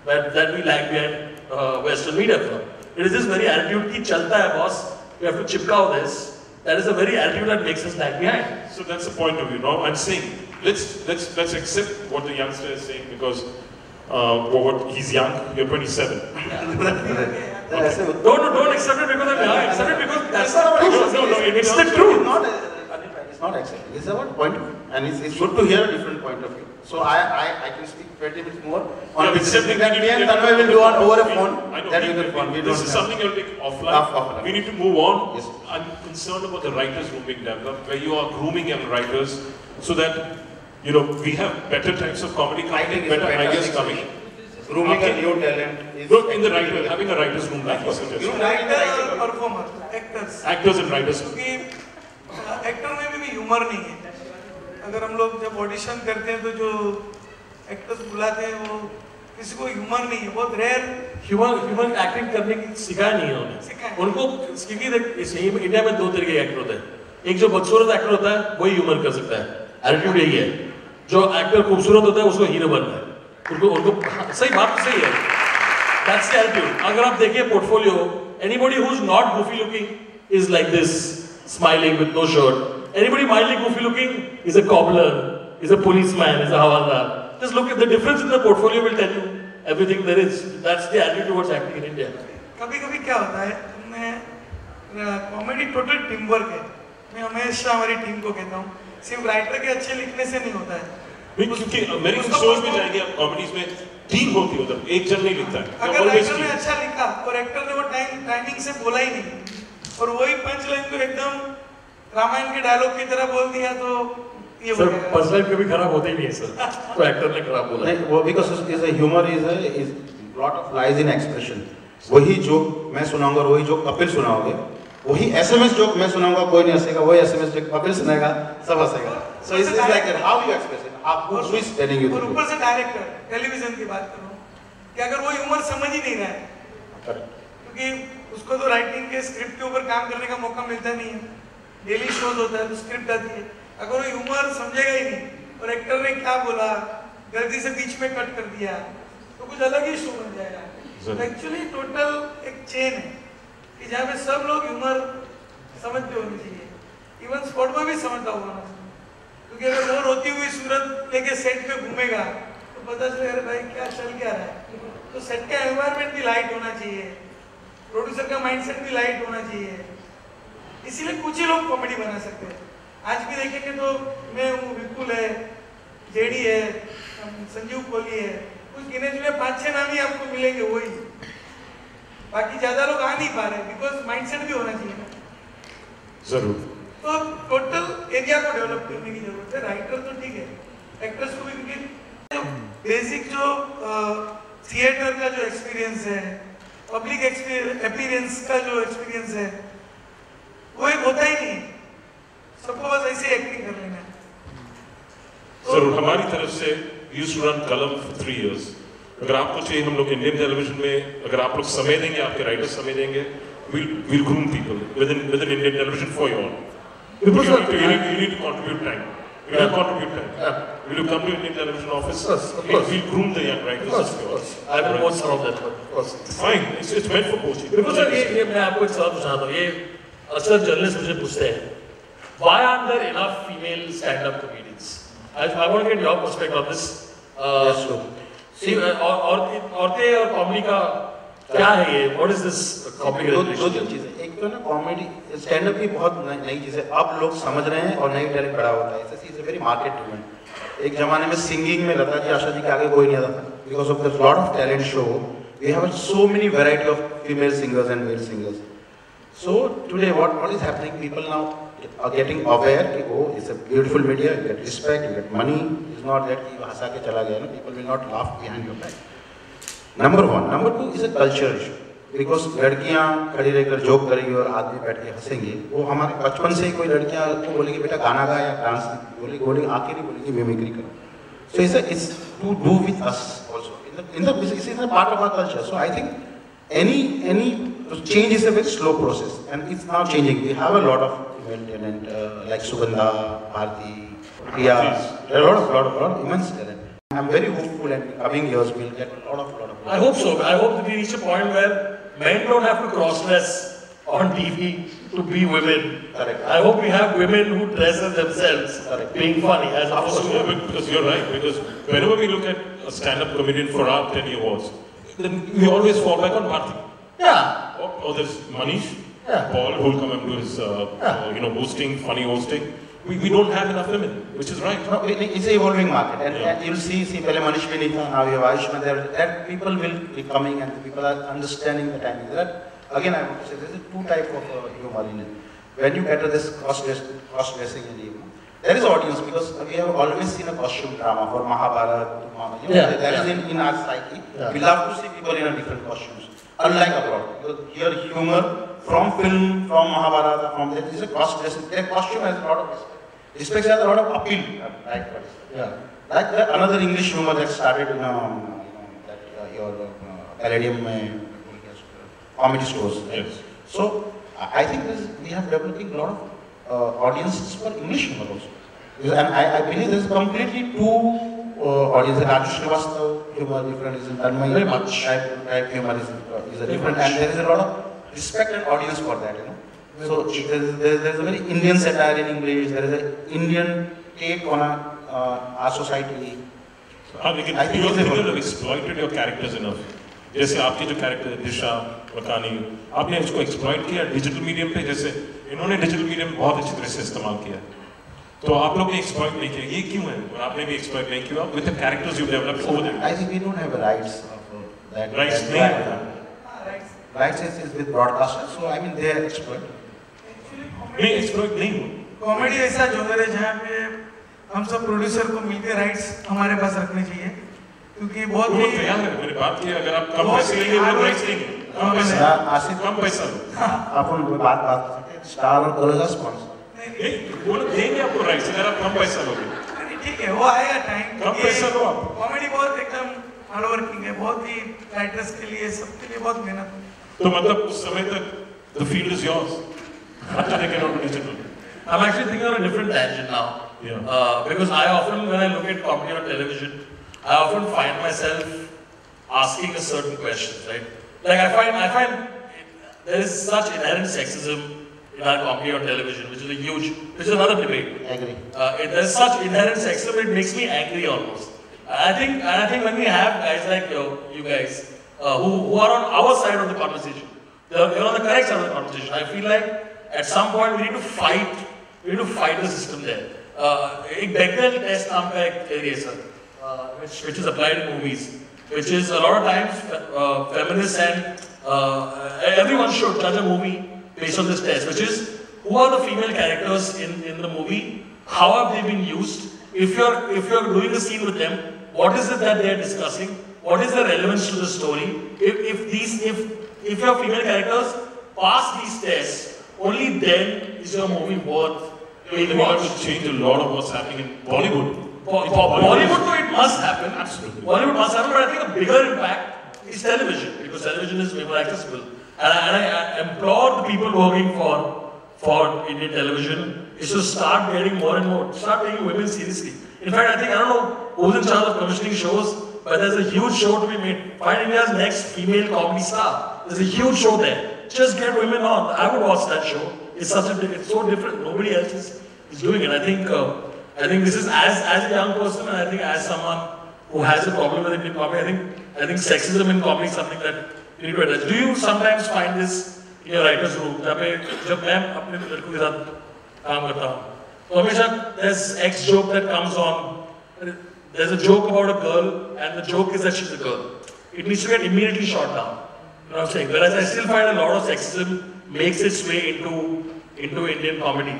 that we lag behind Western media from. It is this very attitude, ki chalta hai boss, we have to chipkao this. That is the very attitude that makes us lag behind. So that's the point of view. Now I'm saying, let's accept what the youngster is saying because he's young. You're 27. Don't accept it because I'm young. Accept it because that's the truth. No, it's the truth. It's not accepting. It's about point of view, and it's good to hear a different point of view. So I can speak 20 minutes more on accepting that me and Tanmay will do on over a phone. That you can phone. This is something you'll take offline. We need to move on. Yes. I'm concerned about the writers' room being developed, where you are grooming young writers, so that we have better types of comedy coming, better ideas coming. Grooming a new talent. In the writer, having a writer's room like you suggested. Writer और performer, actors. Actors and writers. क्योंकि actor में भी humour नहीं है. अगर हम लोग जब ऑडिशन करते हैं तो जो एक्टर्स बुलाते हैं वो किसी को ह्यूमर नहीं है, बहुत रेयर. ह्यूमर एक्टिंग करने की सिखाया नहीं है उन्हें. उनको क्योंकि इंडिया में 2 तरह के एक्टर होते हैं. एक जो बदसूरत एक्टर होता है वही ह्यूमर कर सकता है. एटीट्यूड यही है. जो एक्टर खूबसूरत होता है उसको हीरो बनना है. उनको सही बात तो सही है. That's the attitude. अगर आप देखिए portfolio, anybody who's not goofy looking is like this, smiling with no shirt. Anybody mildly goofy looking is a cobbler, is a policeman, is a hawaldar. Just look at the difference in the portfolio will tell you everything there is. That's the attitude towards acting in India. कभी-कभी क्या होता है, comedy total team work है. मैं हमेशा हमारी team को कहता हूँ, सिर्फ राइटर के अच्छे लिखने से नहीं होता है. क्योंकि अमेरिकन शोज में जाएंगे आप कॉमेडीज में टीम होती है, उधर एक जन नहीं लिखता है. अगर राइटर ने अच्छा लिखा और एक्टर ने वो टाइमिंग से बोला ही नहीं और वही पंच लाइन को एकदम रामायण के डायलॉग की तरह बोल दिया तो ये सर पंच लाइन कभी खराब होता ही नहीं है सर. तो एक्टर ने खराब बोला नहीं, वो because is a humour is lot of lies in expression. वही जोक मैं सुनाऊंगा, वही जोक कपिल सुनाओगे, वही एसएमएस जोक मैं सुनाऊंगा, कोई नहीं हंसेगा, वही एसएमएस जोक कपिल सुनाएगा, सब हंसेगा. So it's like that how you express it. आप हु इज टेलिंग यू. और ऊपर से डायरेक्टर टेलीविजन की बात करूं कि अगर वो ह्यूमर समझ ही नहीं रहा है, क्योंकि उसको तो राइटिंग के स्क्रिप्ट के ऊपर काम करने का मौका मिलता नहीं है. डेली शोज होता है तो स्क्रिप्ट आती है. अगर वो ह्यूमर समझेगा ही नहीं और एक्टर ने क्या बोला गलती से बीच में कट कर दिया तो कुछ अलग ही शो बन जाएगा. तो एक्चुअली टोटल एक चेन है कि जहाँ पे सब लोग ह्यूमर समझते होने चाहिए. इवन स्पॉट में भी समझता होगा, क्योंकि अगर वो रोती हुई सूरत लेके सेट पे घूमेगा तो तो पता चले अरे भाई क्या चल क्या रहा है। तो सेट का एनवायरनमेंट भी लाइट होना चाहिए, प्रोड्यूसर का माइंडसेट भी लाइट होना चाहिए, इसीलिए कुछ ही लोग कॉमेडी बना सकते हैं। आज भी देखेंगे तो मैं हूँ, विपुल है, जेडी है, संजीव कोहली है, कुछ गिने चुने 5-6 नाम ही आपको मिलेंगे वही, बाकी ज्यादा लोग आ नहीं पा रहे बिकॉज माइंडसेट भी होना चाहिए ना। जरूर। तो टोटल एरिया को डेवलप करने की जरूरत है। राइटर तो ठीक है, एक्टर्स को भी, क्योंकि बेसिक जो थिएटर का जो एक्सपीरियंस है, पब्लिक अपीयरेंस का जो एक्सपीरियंस है, वो एक होता ही नहीं, सबको बस ऐसे एक्टिंग कर लेना है। जरूर। हमारी तरफ से यूज्ड टू रन कलम फॉर 3 years। अगर आपको चाहिए, हम लोग इंडियन टेलीविजन में, अगर आप लोग समय देंगे, आपके राइटर्स समय देंगे, we'll groom people within Indian television for you all. You need to contribute time. You need to contribute time. Will you come to Indian television office? Of course. We'll groom the young writers. Of course. I will watch some of that, of course. Fine. It's meant for coaching. बिल्कुल sir, ये मैं आपको एक सवाल पूछना था। ये अक्सर जर्नलिस्ट मुझे पूछते हैं, why aren't there enough female stand-up comedians? I want to get your perspective on this. Yes, sir. See, औरतें और कॉमेडी का क्या है ये? What is this complicated दो तीन चीजें। एक तो ना कॉमेडी स्टैंड अप की बहुत नई चीज है, अब लोग समझ रहे हैं और नई टैलेंट बड़ा होता है। It's a very market driven. एक जमाने में सिंगिंग में लता जी, आशा जी के आगे कोई नहीं आता था, because of the lot of talent show we have so many variety of female singers and male singers. So today what is happening, people now are getting aware कि oh, it's a beautiful media, you get respect, you get money. It's not that कि हंसा के चला गया ना, people will not laugh behind your back. Number 1. Number 2 is a culture issue, because लड़कियाँ खड़ी रहकर joke करेंगी और आदमी बैठ के हंसेंगे। वो हमारे बचपन से ही कोई लड़कियाँ को बोलेगी बेटा गाना गा या डांस बोलेगी, आके नहीं बोलेगी मिमिक्री करो। So it's to do with us also. This is a part of our culture. So I think any change is a very slow process, and it's now changing. We have a lot of talent like Sugandha, Bharti, Priya. There are a lot of immense talent. I'm very hopeful, and in coming years we'll get a lot of. I hope so. I hope that we reach a point where men don't have to cross-dress on TV to be women. Correct. I hope we have women who dress as themselves, Correct. being funny as opposed to. Because you're right. Because whenever we look at a stand-up comedian for our 10 awards, then we always fall back on Bharti. Yeah. Or there's Manish. Yeah. Paul, who will come and do his, hosting, funny hosting. We don't have enough women, which is right. No, it's an evolving market, and you'll see पहले मनीष भी नहीं था, now you have Ayushman there. That people will be coming, and people are understanding the timing. Again, I want to say there is 2 types of humor in it. When you get this cross-dressing in humor, there is audience, because we have always seen a costume drama for Mahabharata. That is in our psyche. Yeah. We love to see people in a different costumes, unlike abroad. Because here humor from film, from Mahabharata, from that is a cross-dressing. Their costume has a lot of respect. Respect has a lot of appeal. Likewise. Yeah. Like another English humor that started in your Palladium comedy stores. Right? Yes. So I think we have developing a lot of audiences for English humor also. And I believe there is completely 2 audiences. Raju Srivastava humor different, is Tanmay. Very much. Type humor is a different, and there is a lot of respect and audience for that, So there's a very Indian satire in English. There is an Indian take on our society. हाँ, लेकिन you have exploited your characters enough. जैसे आपके जो character दिशा, वकानी, आपने इसको exploit किया digital medium पे, जैसे इन्होंने digital medium बहुत अच्छी तरह से इस्तेमाल किया। तो आप लोग ने exploit नहीं किया, ये क्यों है? और आपने भी exploit नहीं किया with the characters you've developed over there. I think we don't have rights of that. Rights नहीं है। Rights is with broadcasters, so I mean they are expert. नहीं exploit नहीं हो। कॉमेडी ऐसा जोनर है जहाँ पे हम सब प्रोड्यूसर को मिलकर राइट्स हमारे पास रखने चाहिए, क्योंकि बहुत ही तैयार है मेरी बात की। अगर आप कम पैसे लेंगे तो राइट्स लेंगे, कम पैसा अपन बात स्टार और करेगा स्पॉन्सर नहीं, वो लोग देंगे आपको राइट्स अगर आप कम पैसा लोगे। ठीक है, वो आएगा टाइम। कम पैसा लो आप। कॉमेडी बहुत एकदम हार्ड वर्किंग है, बहुत ही राइटर्स के लिए, सबके लिए बहुत मेहनत है। तो मतलब उस समय तक the field is yours. After they get on digital. I'm actually thinking on a different tangent now. Yeah. Because I often, when I look at comedy on television, I often find myself asking a certain questions, right? Like I find there is such inherent sexism in our comedy on television, which is another debate. I agree. There's such inherent sexism, it makes me angry almost. I think when we have guys like you guys who are on our side of the conversation, they're on the correct side of the conversation. I feel like at some point we need to fight. We need to fight the system there. एक Bechdel test नाम का एक theory है sir, which is applied in movies, which is a lot of times feminists and everyone should judge a movie based on this test, which is who are the female characters in the movie, how have they been used, if you're doing a scene with them, what is it that they are discussing, what is the relevance to the story, if your female characters pass these tests, only then is your movie worth being watched. To change a lot of what's happening in Bollywood. Bollywood, though, it must happen. Absolutely. Bollywood must happen, but I think a bigger impact is television, because television is way more accessible. And I implore the people working for Indian television is to start getting more and more, start taking women seriously. In fact, I don't know who's in charge of commissioning shows, but there's a huge show to be made. Find India's next female comedy star. There's a huge show there. Just get women on. I would watch that show. It's so different. Nobody else is doing it. I think this is as a young person, and I think as someone who has a problem with Indian comedy, I think sexism in comedy is something that you need to address. Do you sometimes find this in your writer's room? जब मैं अपने लड़कों के साथ काम करता हूँ, तो हमेशा there's X joke that comes on. There's a joke about a girl, and the joke is that she's a girl. It needs to get immediately shot down. You know what I'm saying? Whereas I still find a lot of sexism makes its way into Indian comedy.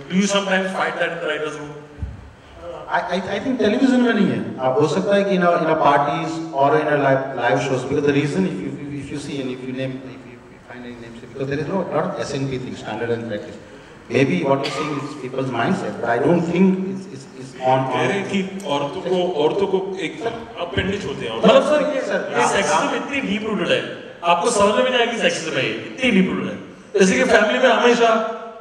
Do you sometimes find that in the writer's room? I think television में नहीं है. हो सकता है कि in a parties or in a live shows, because the reason if you see and if you find any names, because there is a lot of S&P things, standard and practice. Maybe what you're seeing is people's mindset, but I don't think it's on. कह रहे हैं कि औरतों को एक appendage होते हैं. मतलब सर ये sexism इतनी deep rooted है. आपको समझ में नहीं आएगी sexism है, इतनी deep rooted है. जैसे कि फैमिली में हमेशा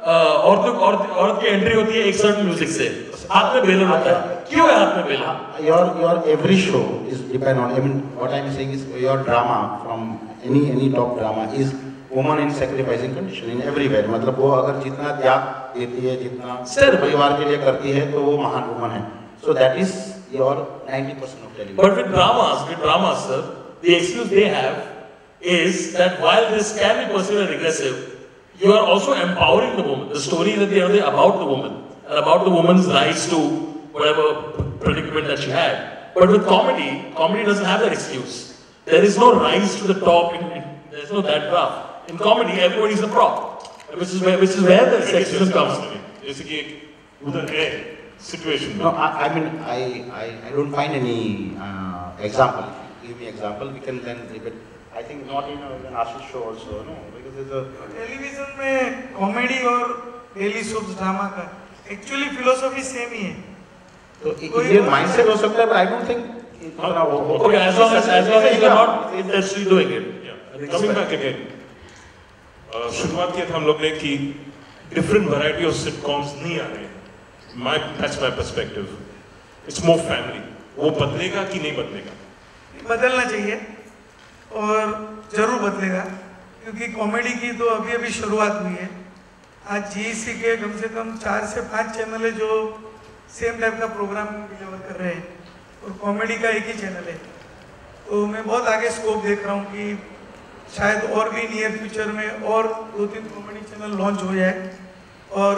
औरत की एंट्री होती है एक सर्टेन म्यूजिक से, हाथ में बेलन होता है. क्यों है हाथ में बेलन? Your every show is depend on. I mean, what I'm saying is your drama from any top drama is woman in sacrificing condition in everywhere. मतलब वो अगर जितना त्याग देती है, जितना परिवार के लिए करती है, तो वो महान woman है. So that is your 90% of television. But with dramas, sir, the excuse they have is that while this can be perceived as regressive, you are also empowering the woman. The story that they are about the woman and about the woman's rise to whatever predicament that she had. But with comedy doesn't have that excuse. There is no rise to the top. There's no that graph. In comedy, everybody is a prop, which is where the sexism comes. जैसे कि एक उधर है situation. No, I mean I don't find any example. If you give me example, we can then debate. I think not in an Ashish show also, no, because there's a television में comedy और daily soaps drama का actually philosophy same ही है. तो ये mindset हो सकता है, but I don't think इतना वो. Okay, as long as you're not intentionally doing it. Yeah. Coming back again. शुरुआत किया था हम लोग ने कि different variety of sitcoms नहीं आ रहे. That's my perspective. It's more family. वो बदलेगा कि नहीं बदलेगा? बदलना चाहिए और जरूर बदलेगा, क्योंकि कॉमेडी की तो अभी शुरुआत हुई है. आज जीईसी के कम से कम 4 से 5 चैनल है जो सेम टाइप का प्रोग्राम डिलीवर कर रहे हैं, और कॉमेडी का एक ही चैनल है. तो मैं बहुत आगे स्कोप देख रहा हूँ कि शायद और भी नियर फ्यूचर में और 2-3 कॉमेडी चैनल लॉन्च हो जाए, और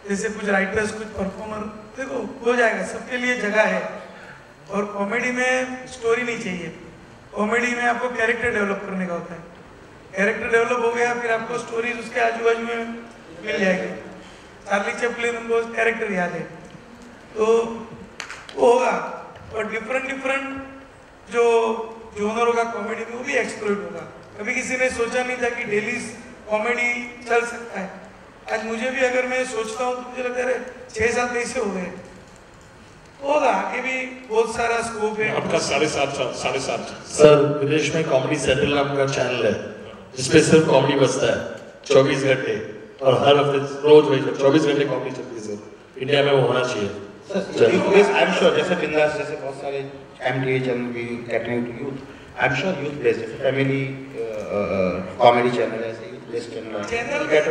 जैसे कुछ राइटर्स, कुछ परफॉर्मर, देखो हो जाएगा, सबके लिए जगह है. और कॉमेडी में स्टोरी नहीं चाहिए. कॉमेडी में आपको कैरेक्टर डेवलप करने का होता है. कैरेक्टर डेवलप हो गया, फिर आपको स्टोरीज उसके आजू बाजू में मिल जाएगी. चार्ली चैपलिन, उनको कैरेक्टर याद है, तो वो होगा. और डिफरेंट जो जोनरों का कॉमेडी में वो भी एक्सप्लोर होगा. कभी किसी ने सोचा नहीं था कि डेली कॉमेडी चल सकता है. आज मुझे भी अगर मैं सोचता हूँ तो मुझे लगता है 6-7 कैसे हो गए. होगा, आगे भी बहुत सारा स्कोप है. आपका 7.5 सर, विदेश में कॉमेडी सेंट्रल नाम का चैनल है जिसपे सिर्फ कॉमेडी बजता है 24 घंटे, और हर हफ्ते रोज 24 घंटे कॉमेडी चलती है. सर, इंडिया में वो होना चाहिए. I'm sure जैसे बिंदास, जैसे बहुत सारे MTA चैनल भी catering to youth. I'm sure youth based, जैसे फैमिली कॉमेडी चैनल है, ऐसे youth based चैनल है.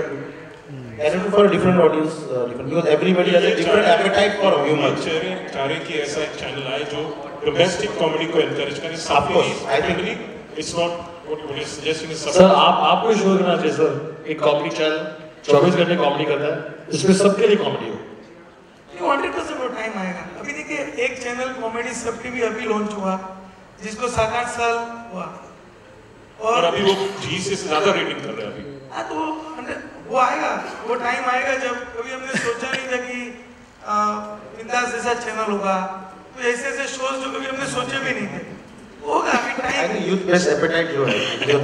Catered for a different audience, because everybody has a different appetite for humor. चाह रहे कि ऐसा एक चैनल आए जो domestic comedy को encourage करे. Of course, I think it's not what you're suggesting is. Sir आपको शो करना चाहिए सर एक कॉमेडी चैनल 24 घंटे कॉमेडी करता है इसमें सबके लिए कॉमेडी हो. ये 100% वो टाइम आएगा. अभी देखिए एक चैनल कॉमेडी सबकी भी अभी लॉन्च हुआ जिसको 7-8 साल हुआ और अभी वो जी से ज़्यादा रेटिंग कर रहे हैं अभी. हाँ तो वो आएगा, वो टाइम आएगा जब कभी हमने सोचा नहीं था कि बिंदास जैसा चैनल होगा. तो ऐसे शोज जो कभी हमने सोचे भी नहीं थे होगा. अभी I time think youth based appetite जो है जो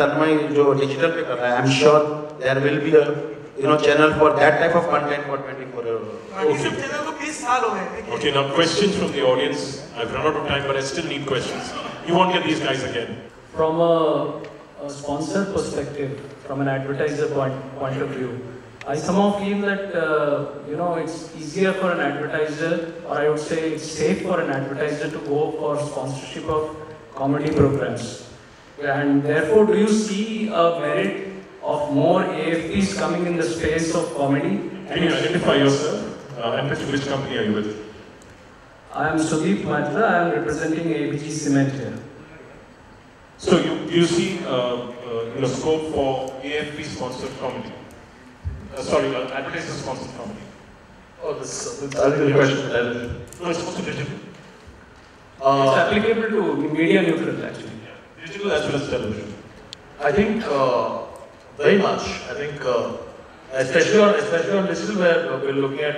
तन्मय जो डिजिटल पे कर रहा है, I'm sure there will be a channel for that type of content for 24 hours. YouTube channel को 20 साल हो गए. Okay, now questions from the audience. I've run out of time, but I still need questions. You won't get these guys again. From a sponsor perspective, from an advertiser point of view, I somehow feel that it's easier for an advertiser, or I would say it's safe for an advertiser to go for sponsorship of comedy programs. And therefore, do you see a merit of more AFPs coming in the space of comedy? Can you identify yourself? And which company are you with? I am Sudeep Matra. I am representing ABG Cement here. So you see scope for AFP sponsored comedy? Advertiser sponsored comedy. Oh, this I think the question is television. No, it's also digital. It's applicable to media neutral actually. Yeah. Digital as well as television. I think very much. I think especially on digital where we're looking at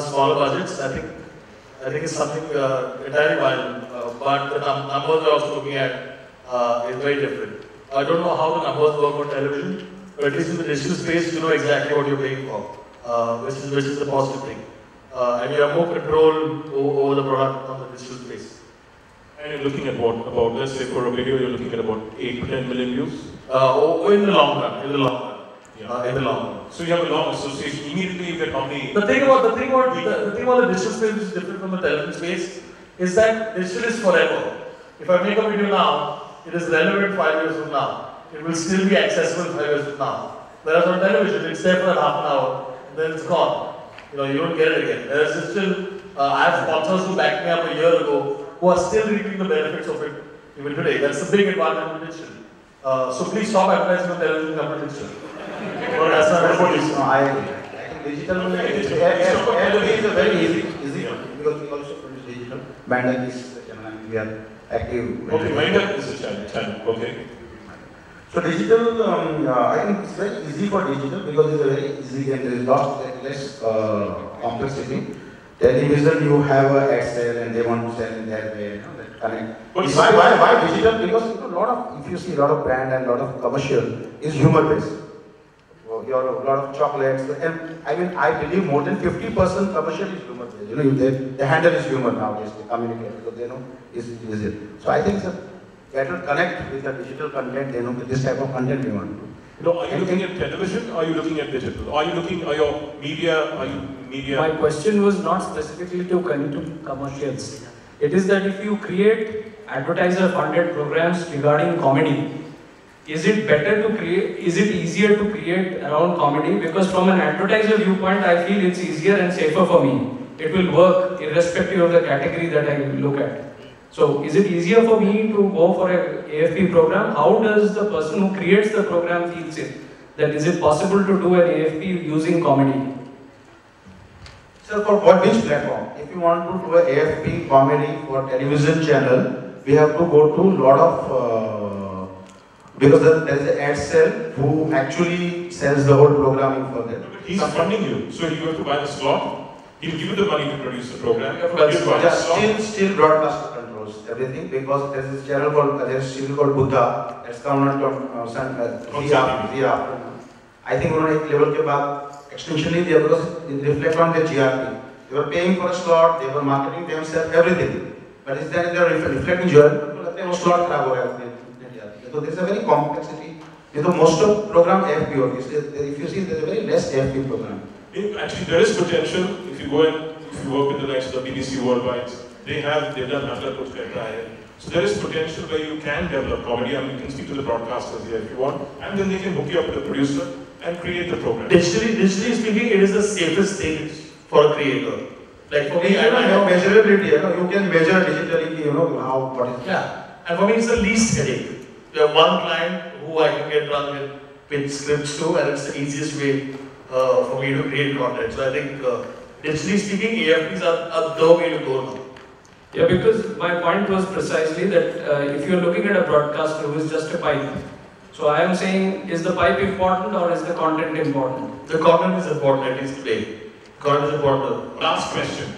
smaller budgets. I think it's something entirely viable. But the numbers we're also looking at is very different. I don't know how the numbers work on television, but at least in the digital space, you know exactly what you're paying for, which is the positive thing. And you have more control over the product on the digital space. And you're looking at what? About, let's say for a video, you're looking at about 8 to 10 million views? In the long run. In the long run. Yeah. In the long run. So you have a long association. Immediately you get how many? The thing about the digital space which is different from the television space is that digital is forever. If I make a video now, it is relevant 5 years from now. It will still be accessible 5 years from now. Whereas on television, it's there for half an hour, and then it's gone. You don't get it again. There is still, I have sponsors who backed me up a year ago who are still reaping the benefits of it even today. That's the big advantage of digital. So please stop advertising on television, come to digital. That's not what it is. No, I think digital is a very easy because we also produce digital. Bandai is the channel and we are active. Okay, Minduk is the channel. Okay. So digital, I think it's very easy for digital because it's a very easy and there is less complexity. Television, you have a ad sale and they want to sell in their way, that connect. But why digital? Because if you see a lot of brand and a lot of commercial is humor based. A lot of chocolates, and I believe more than 50% commercial is humor based. The handle is humor nowadays. They communicate because they know it's easier. So I think it's a better connect with the digital content. They know this type of content we want to. Are you looking at television or are you looking at digital? Are you media? My question was not specifically to commercials. It is that if you create advertiser-funded programs regarding comedy, is it easier to create around comedy? Because from an advertiser viewpoint, I feel it's easier and safer for me. It will work irrespective of the category that I look at. So, is it easier for me to go for a AFP program? How does the person who creates the program feels it? That is it possible to do an AFP using comedy? So, for which platform? If you want to do a AFP comedy for television channel, we have to go to a lot of because there is an ad sale who actually sells the whole programming for them. He's funding you, so you have to buy the slot. He'll give you the money to produce the program. Still broadcast controls everything because there is a channel called Buddha. That's come on three afternoon. I think on a level ke baad extensionally they reflect on the GRP. They were paying for a slot, they were marketing themselves, everything. But is there reflecting GRP? Slot kharaab ho gaya. So there is a very complexity. Most of program AFP or if you see there is a very less AFP program. Actually, there is potential. If you work with the likes of the BBC Worldwide, they've done Nagla Kuch Kehta Hai. So there is potential where you can develop comedy. You can speak to the broadcasters here if you want, and then they can hook you up with a producer. and create the program. Digitally speaking, it is the safest thing for a creator. Like for me, I know measurability. You can measure digitally. How what is. Yeah, and for me, it's the least headache. You have one client who I can get run with pitch scripts to, and it's the easiest way for me to create content. So I think, digitally speaking, AFPs are the way to go now. Yeah, because my point was precisely that if you're looking at a broadcaster who is just a pipe, so I am saying, is the pipe important or is the content important? The content is important, at least today. Content is important. Last question.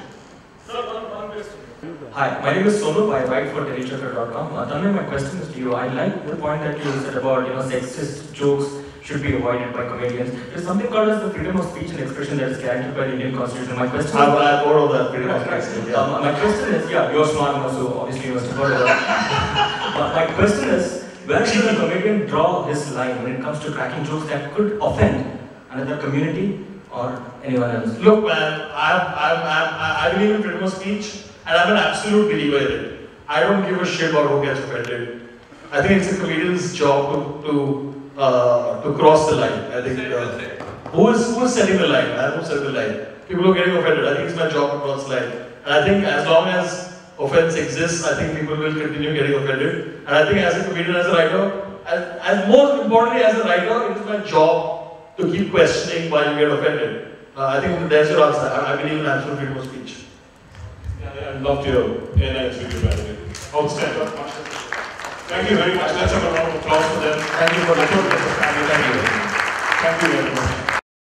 Hi, my name is Sonu. I write for teletracker.com. Tanmay, my question is to you. I like the point that you said about sexist jokes should be avoided by comedians. There's something called as the freedom of speech and expression that is guaranteed by the Indian Constitution. My question is, I've heard of that freedom of speech. my question is, you're smart, so obviously you must have heard of that. My question is, where should a comedian draw his line when it comes to cracking jokes that could offend another community or anyone else? Look, man, I believe in freedom of speech, and I'm an absolute believer in it. I don't give a shit about who gets offended. I think it's a comedian's job to cross the line. I think who's setting the line? I don't set the line. People are getting offended. I think it's my job to cross the line. And I think as long as offense exists, I think people will continue getting offended. And I think as a comedian, as a writer, as most importantly as a writer, it is my job to keep questioning why you get offended. I think there's your answer. I believe in absolute freedom of speech. Yeah, I'd love to hear NI's video, by the way. Outstanding. Thank you very much. Let's have a round of applause for them. Thank you for the. Thank you very much.